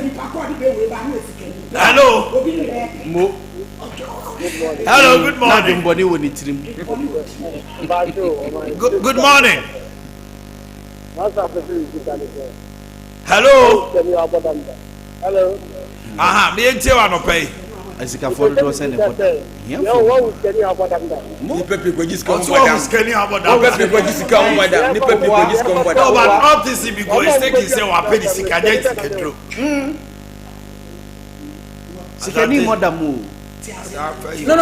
Hello. Mo. Hello, good morning. Na dumboni woni tirim. Good morning. Hello. Hello. Aha, me entie wa no pay. Asika for do send the boda. Yo, what was getting about them? Ni pepe ko jis ko What's wrong with scanning about that? pepe ko jis ka mo madam. Ni pepe ko jis ko mo No, madam. but not this because it's taking say wa pay the sika je siketro. Sika ni madam o. No.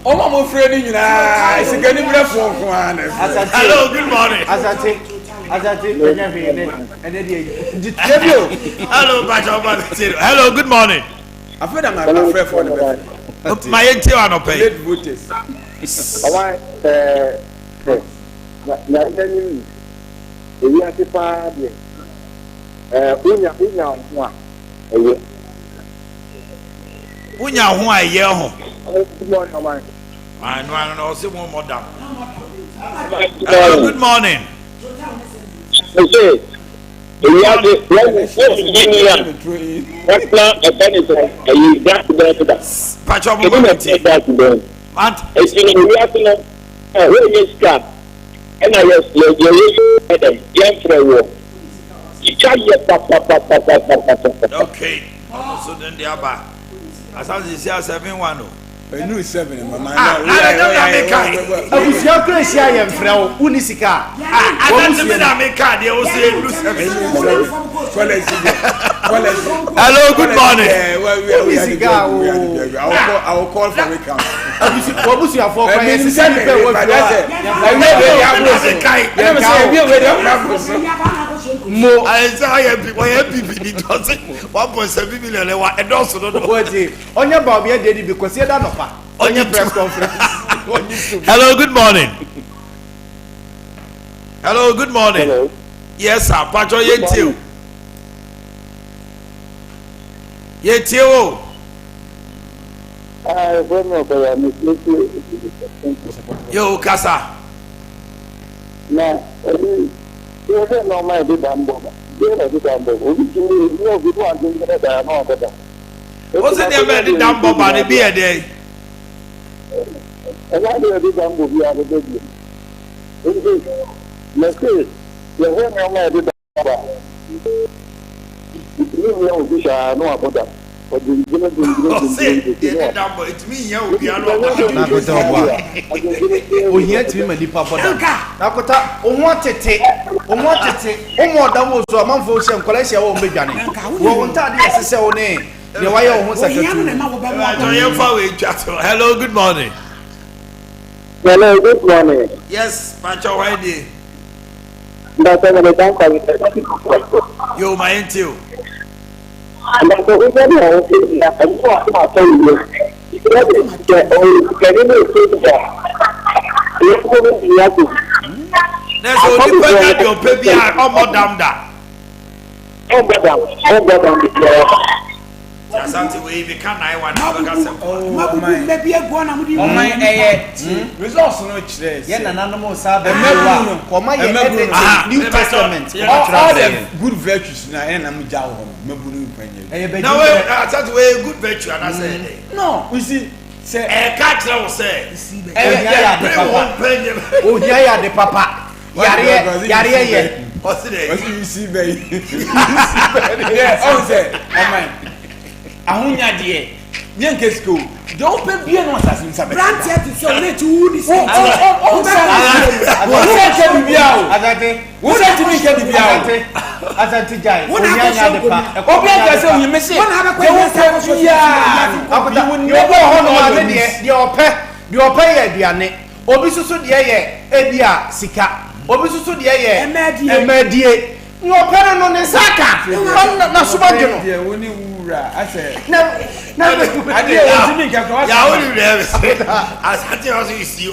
Omo mo free ni nyina. Sika ni bre fo ko an. Hello, good morning. Azate Hello, hello, good morning. I feel that my friend for the my entie wa no pay. late voters. Alright, na ndani ewi ati pa de unya ho Unya ho aye ho. a No, say more madam. Hello, good morning. say ewi ati what plan a benefit you got to that Pacho mo you go know tie. that to them Aunt, it's in ewi ati no when you scam and I was young friend you charge your papa. okay. So then they are back. As I say 7-1. Enu 7 mama. Abusia crazy ayem frɛ wo unisika. I don't see that make card they will say blue 7. Hello, good morning. I will call for recount. Abusia for kwa yesi pe wo Mo I say I am people it doesn't 1.7 million e endorse no. Onye ba obi e dey because e da no pa. Onye press conference. Hello, good morning. Hello, good morning. Hello. Yes, sir. Pacho yentiu. Yentiu. Yo, Kasa. Na, you don't know my big bamboo. You know the bamboo. You know we want to get that no better. What's the name of the damn bomb on the beer day? And I do a big bamboo. We are the baby. Let's see. You don't know my big bamboo. You know we shall know about that. But the It's me, you piano. Ohia timi mani pa boda. Nakota ohwo tete omo da wo so amanfo hye nkola hye wo mbedwane. Wo ntade asese wo ne wa ye wo secretary. Hello, good morning. Hello, good morning. Yes, Pacho, why day? That's what I'm calling. Yo, my auntie. And that's what we're going to do. I want to tell you. There's only one your baby or more damn that. Oh, madam. Asante we be can I want to go. Oh my. Maybe a go na mudi. Oh my results no chire. Ye na nanomo sa be mewa. Koma ye edit New Testament. All the good virtues na e na mu ja ho no. Mabunu panye. Now Asante we good virtue and I say. No, we see say catch now say. Oh ya de papa. Yare ye. What's it? You see baby. Yeah, oh say. Oh my. Ahunya die nyenke school don't pay bien no assassin sabe Brand set so let you this oh say bibia o azate wo say timi ke bibia o azate jai onyanya de pa obi aka say onye mese won have kwa so akota ni obo ho no ade de ope ye aduane obi susu de ye ebia sika obi susu de ye emadie ni ope no ne saka na subaje no de woni wura ase na ade ontimi ka ko ya woni re Asante also you see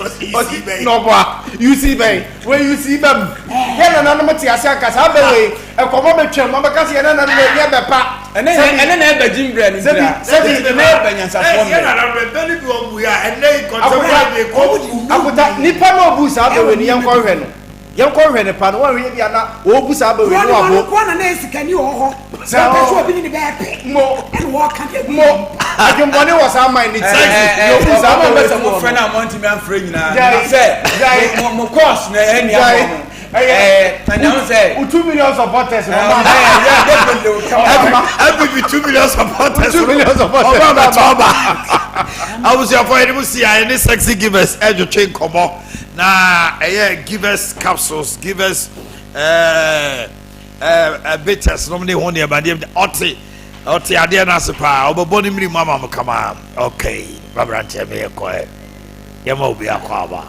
baby no boy you see baby when you see them here na no mati ase aka sa be we e ko mo betwem mo be ka se na na ye be pa ene na be jimbre ni bra sebi na be nyansa fo me na na be tell you omu ya ene contemporary dey ko akuta nipa no obu sa be we ni yan ko hwe no yan ko hwe ne pa no wa hwe bia na obu sa be we no abo ko na esikani ho sa pe so bi ni be pe mo and walk can mo adwumbone was our mind it obu sa mo be se mo friend amount me am friend nyina say mo course na eni amo and now say 2 million supporters every 2 million supporters 2 million supporters I was your friend we see any sexy givers edge train come on na givers capsules givers bitters normally one year but oti ade na sepa oboboni miri mama come on okay babranche me ko yama obi akwa ba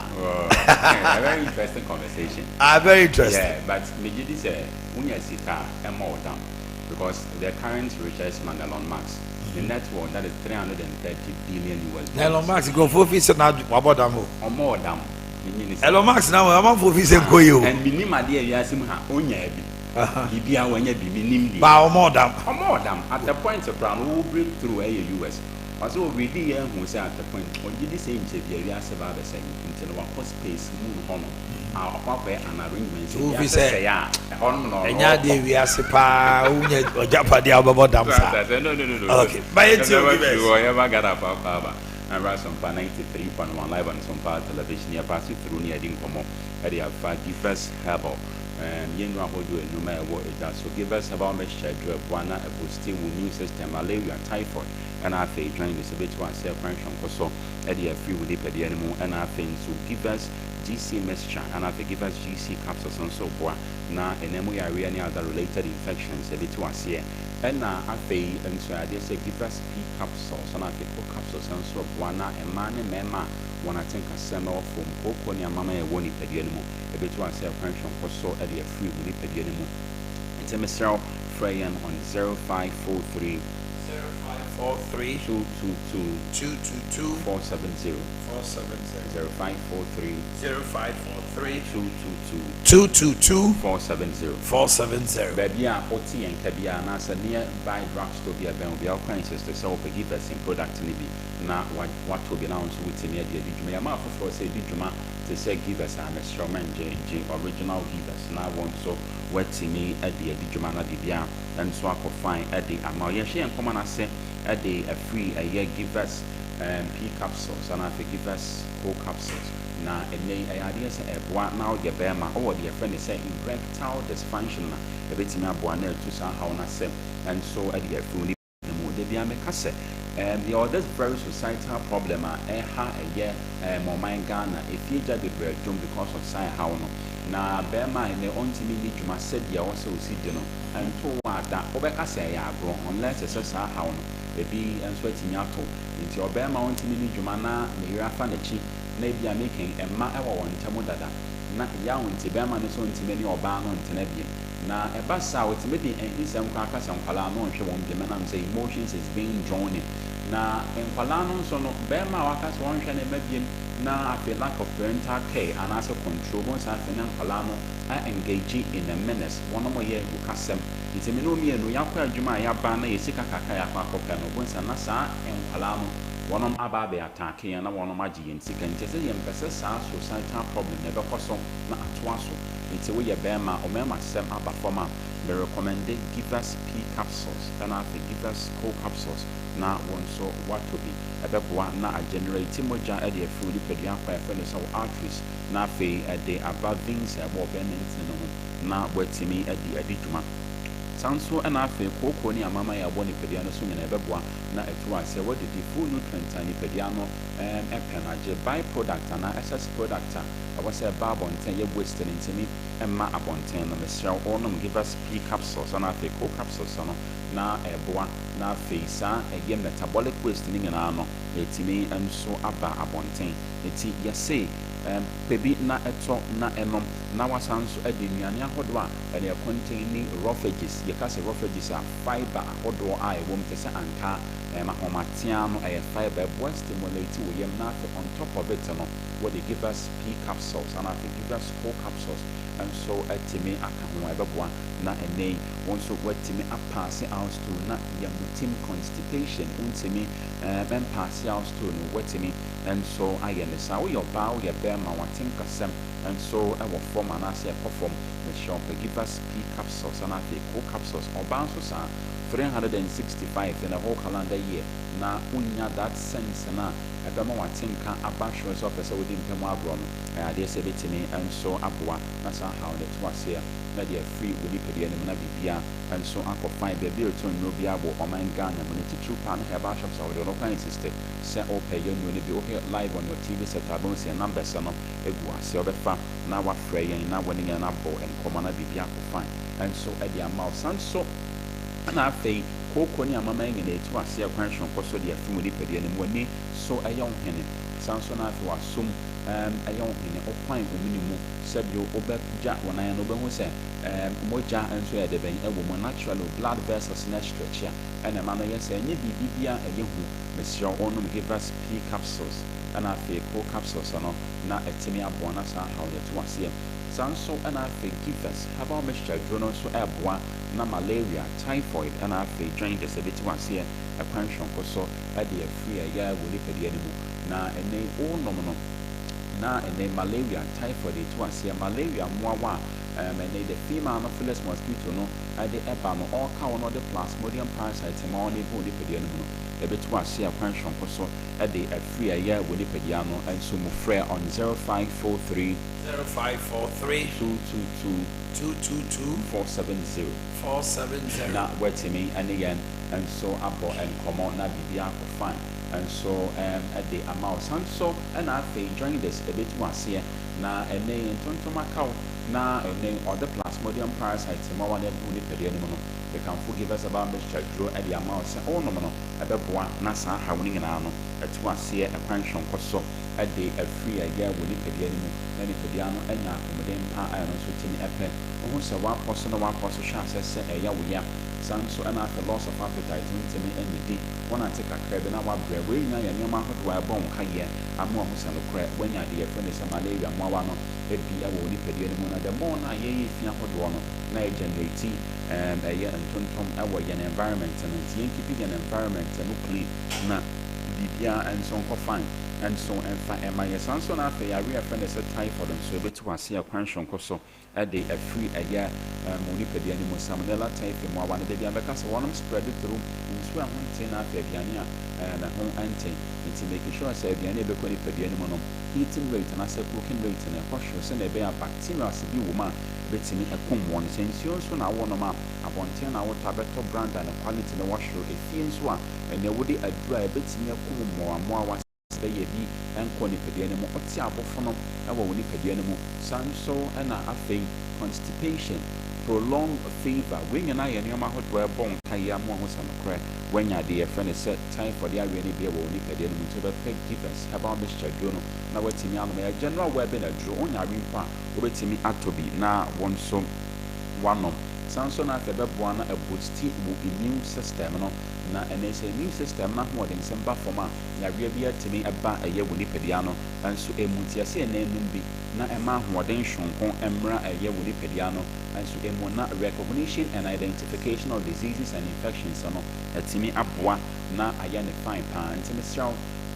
a very interesting conversation. Very interesting. Yeah, but Mijidi said, Unya Sika and more down because the current richest man, Elon Musk, the net worth that is 330 billion US. Elon Musk go for fees and about them or more down. Elon Musk now I'm for fees and go you and minima dear Yasimha, Unya. Bibia when you be minimum. Bow more down. Or more down at the point of ground who will break through a US. Also, we did who say at the point when you say we are about the same until one space move on our papa and arrangements. We say, yeah, and ya de we are sepa or Japadi about them. No. Okay, by it, you ever got up Baba and rise on 93.1 live on Sompa television. You pass it through near Dinkomo. And you have give us herbal. And you know how to do it no matter what it does. So give us about mixture, one a boosting immune system, malaria, typhoid, and I think trying to submit to ourselves function for so Eddie free with the animal and I think so give us GC mixture and I think give us GC capsules and so forth. Now and then we are any other related infections a bit to us here. And now I think and so I just say give us P capsules and I think capsules and so one and man and mema when I think a summer from Coconia Mama and one if the animal. To ourselves function for so at the free with the animal. It's a Mr. Freyan on 0543 222 470 0543 222 470 Baby, OT and Kabia, and as a nearby drugstore, be a bell sister, so give us in product in the now what will be announced with near the Dijuma for say Dijuma to say give us an instrument original givers. Now want so wet to me at the Dijumana Dibia and so I could find at the Amayashi and common I say at the free a year give us P capsules and I give us whole capsules. Now a idea say a now the Bema or the friend is saying erectile dysfunction a bit in a buana to somehow not say and so at the free the Biamekase. The other very societal problem a year more my Ghana if you just be because of side how no na Bema in the ultimate you must said you also see dinner and to that Obeka say bro unless it's a how no baby and sweating out into your Bema ultimately Jumana Mira Fanachi na bia making emma ewo won ntemu dada na yawo nti be ma no so nti mani oba no ntena bie na eba sa wotime di ehisem kwa akasa nkwala no nhwe won bi manam say emotions is being drawn in na nkwala no so no be ma wakasa won hwe na mabiem na afi lack of parental care and also control mo sa afi na nkwala no engage in a menace one mo ye ukasem nti me no mi enu yakwa adwuma ya ba na yesika kaka ya kwa akopɛ no bonsa na saa nkwala no wonom aba be attack ya na wonom agye yensika nti sɛ yempɛsɛ saa societal problem na bɛkɔ so na atoa so nti wo ye bɛma o mɛma sem aba forma be recommended give us P capsules and afi give us co capsules na won so what to be ɛbɛboa na a generate moja e de afuru di pedua kwa e fele so arteries na afi de aba veins e bo be nti no na watimi adi dwuma sanso na afi kokoro ni amama ya bo ni pedua no so nyina ɛbɛboa na etu ase what the full nutrients ani pedua no epenaje byproduct na excess product a was a babonten ye waste ntimi emma abonten no mesrɛ onom give us P capsules na afi co capsules no na ɛboa na afi sa ɛyɛ metabolic waste ni nyina no etimi enso aba abonten eti yɛse pebi na eto na enom na wasan so ade nnuane ahodo a ɛne contain roughages yɛkase roughages a fiber ahodo a ɛwɔ mu te sɛ anka mahomatia no ɛyɛ fiber ɛboa stimulate wo yam na afi on top of it no what they give us P capsules and afi give us co capsules and so etimi aka ho ɛbɛboa na ɛnɛ wɔn so watimi apass out to na yamutim constipation untimi pass out to no watimi and so ayɛ ne sa wo yɛ ba wo yɛ bɛma watin kasɛm and so ɛwɔ form and as perform the shop give us P capsules and afi co capsules ɔba nso saa 365 in a whole calendar year na unya that sense na ɛbɛma watenka aba hwɛ so pɛ sɛ wodi mpɛm agorɔ no adeɛ sɛ bɛtumi nso aboa na saa how ne to aseɛ na deɛ free wodi pɛdeɛ no mu na bibia nso akɔ fine baabi a ɛtɔn nnuro bi abɔ ɔman Ghana mu ne titiri pa no herbal shops a wɔde no kwan insisted sɛ ɔpɛ yɛ nnuro no bi wohɛ live on your TV set abɔn sɛ numbers no egu ase ɔbɛfa na wafrɛ yɛn na wɔne yɛn abɔ nkɔmɔ na bibia akɔ fine nso ɛde ama wo san so na afei koko ni amama nyina etu ase akwan hwonko so de afi mu di pedie no wani so ɛyɛ ohene sanso na afi wasom ɛyɛ ohene okwan omini mu sɛbio obɛgya wɔnan no bɛhu sɛ mogya nso yɛ de bɛn ɛwɔ mu natural blood vessels na stretch a ɛna ma no yɛ sɛ nye bibia ɛyɛ hu mesrɛ ɔnom give us P capsules ɛna afei co capsules no na ɛtimi aboa na saa how de to ase sanso ɛna afei give us herbal mixture duro no so ɛboa na malaria typhoid ɛna afei join the sebeti waseɛ ɛkwan hwonko so ɛde afiri ɛyɛ wɔ nipadua no mu na ɛne onom no na ɛne malaria typhoid etu aseɛ malaria mmoawa ɛne the female anopheles mosquito no ɛde ɛba no ɔka wɔn ɔde plasmodium parasite ma wɔn ebu nipadua no mu no ɛbɛtu aseɛ ɛkwan hwonko so ɛde afiri ɛyɛ wɔ nipadua no nso mu frɛ on 0543 222 470 na watimi ɛne yɛn nso abɔ nkɔmɔ na bibia akɔ fine nso ɛde ama wo san so ɛna afei join this ɛbɛtu aseɛ na ɛne ntontom akaw na ɛne ɔde plasmodium parasite ma wɔn ɛbu nipadua no mu no they can forgive us about mixture duro ɛde ama wo sɛ ɔnom no ɛbɛboa na saa haw no nyinaa no ɛtu aseɛ ɛkwan hwonko so ɛde afiri ɛyɛ wɔ nipadua no mu na nipadua no ɛnya akomaden pa a ɛno nso timi ɛpɛ wohu sɛ wakɔ so na wakɔ so hwɛ asɛ sɛ ɛyɛ wo ya san so ɛna afɛ loss of appetite ntimi ɛnyidi wɔn ate kakra bi na wabrɛ wɔn nyinaa yɛ nneɛma ahodoɔ a ɛbɔ wɔn ka yɛ ama wɔn sɛ no korɛ wɔnya adeɛ fɛ ne sɛ malaria mmoawa no ebi ɛwɔ nipadua no mu na the more na yɛyɛ fi ahodoɔ no na yɛ generate ɛyɛ ntontom ɛwɔ yɛn environment no nti yɛn keep yɛn environment no clean na bibia nso nkɔ fine nso ɛmfa ɛma yɛ san so na afei yɛawe ɛfɛ ne sɛ typhoid nso ɛbɛtu ase ɛkwan hwonko so ɛde afiri ɛyɛ mu nipadua no mu salmonella typhi mu awa no da bi abɛka sɛ wɔnom spread through nsuo a ho nte na afei aduane a ne ho ɛnte nti making sure sɛ aduane ɛbɛkɔ nipadua no mu no eating rate anaasɛ cooking rate no ɛkɔ hwɛ sɛ na ɛbɛyɛ bacteria bi wɔ mu a bɛtumi ɛkum wɔn sɛ nsuo nso na awɔnom a abɔnten na awɔtɔ abɛtɔ brand a ne quality no wɔhwɛ efie nso a ɛnɛ wode aduru a ɛbɛtumi ɛkum mmoawa bɛyɛ bi ɛnkɔ nipadua no mu ɔte abɔfo no ɛwɔ wɔ nipadua no mu san so ɛna afei constipation prolonged fever. When you're not any of my hot wear bone, Kayamo was on the crack. When you're dear friend is set time for the irony be a won't get into the peg givers. About Mr. Jono, now what's in a general webinar draw on your rimpa, over to me at to be now one so one of Samson after the one a boost immune system. Na ɛnɛ sɛ immune system na hoɔden nsɛm ba fam a yareɛ bi atumi ɛba ɛyɛ wɔ nipadua no nso ɛmu nti ɛsɛ ɛnanum bi na ɛma ahoɔden hwonko ɛmmra ɛyɛ wɔ nipadua no nso ɛmu na recognition and identification of diseases and infections no ɛtumi aboa na ayɛ ne fine paa nti mesrɛ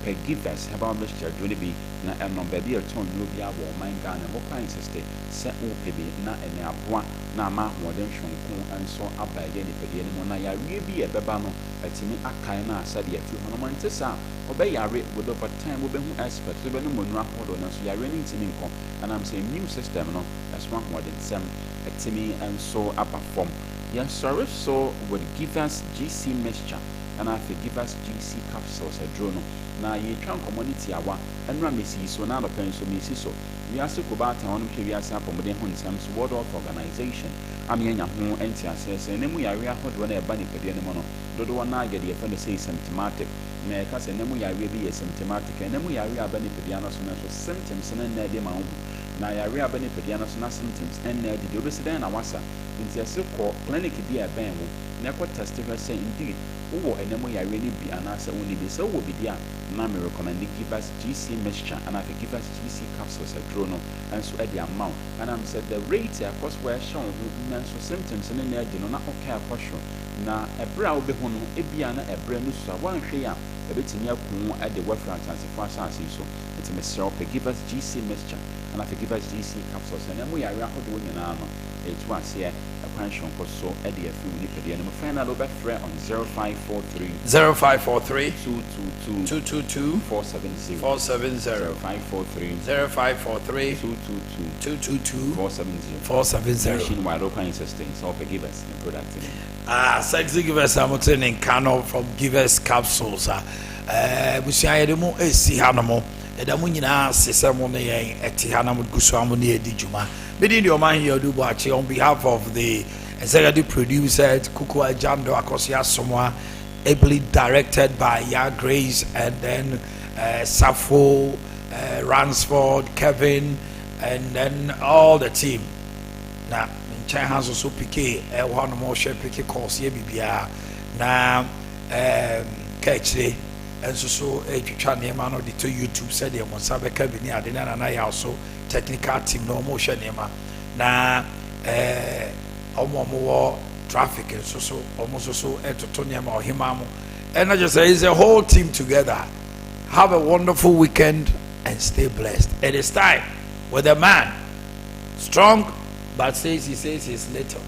pɛ givers herbal mixture dwene bi na ɛnom baabi ɛtɔn nnuro bi abɔ ɔman Ghana mokɔ insiste sɛ wopɛ bi na ɛne aboa na ama ahoɔden hwonko nso aba ɛyɛ nipadua no mu na yareɛ bi ɛbɛba no ɛtumi akae no a sɛdeɛ ɛfiri hɔ no ma nte saa ɔbɛyare with over time wobɛhu expert wobɛno mmɔnu ahodoɔ no nso yareɛ no ntumi nkɔ ɛnam sɛ immune system no ɛso ahoɔdensɛm ɛtumi nso aba fam yɛnsɔre so with givers GC mixture ɛna afei givers GC capsules aduro no na yɛtwa nkɔmmɔ awa ɛnura mesi so na anɔpɛ nso mesi so wiase kobaata wɔn hwɛ wiase apɔmuden ho nsɛm so World Health Organization amianya ho ɛnti asɛ sɛ ne mu yare ahodoɔ na ɛba nipadua no mu no dodoɔ na yɛde yɛfɛ no sɛ symptomatic na ɛka sɛ ne mu yare bi yɛ symptomatic ne mu yare aba nipadua no so na so symptoms no na ɛde ma ho na yare aba nipadua no so na symptoms ɛna ɛde deɛ obɛsi dɛn na wasa nti ɛsɛ kɔ clinic bi a ɛbɛn wo na ɛkɔ test hwɛ sɛ indeed wowɔ ɛnɛmu yare no bi anaasɛ wonni bi sɛ wowɔ bi di a na me recommend givers GC mixture and after givers GC capsules aduro no nso ɛde ama wo ɛnam sɛ the rate ɛkɔ so ɛhyɛ wo ho nanso symptoms no na ɛde no na ɔka ɛkɔhwɛ na ɛberɛ a wobɛhu no ebia na ɛberɛ no so a woanhwɛ yi a ɛbɛtumi ako ɛde wafra akyɛnsefo asase yi so nti mesrɛ wo pɛ givers GC mixture and after givers GC capsules ɛnɛmu yare ahodoɔ nyinaa no ɛtu aseɛ ɛkwan hwonko so ɛde afiri wo nipadua no mu final wobɛfrɛ on 0543 222 470 0543 222 470 machine wide open system so for givers and product sexy givers I'm in Kano from givers capsules busia yede mu esi hanomo eda mu nyina sesemo ne yen eti hanamo guso amo ne edi juma Bidin Omanhene Yaw Boakye on behalf of the executive producer Kuku Ajando Akosia Somwa, ably directed by Ya Grace and then Safo, Ransford, Kevin, and then all the team. Now, in China has also PK, one more share PK course here, Bibia. Now, catch it. And so a picture name on the two YouTube said they must have a cabin. I didn't and I also technical team no motion name na more traffic and so almost so Tonyama or Himamu. And I just say it's a whole team together. Have a wonderful weekend and stay blessed. It is time with a man strong but says he says he's little.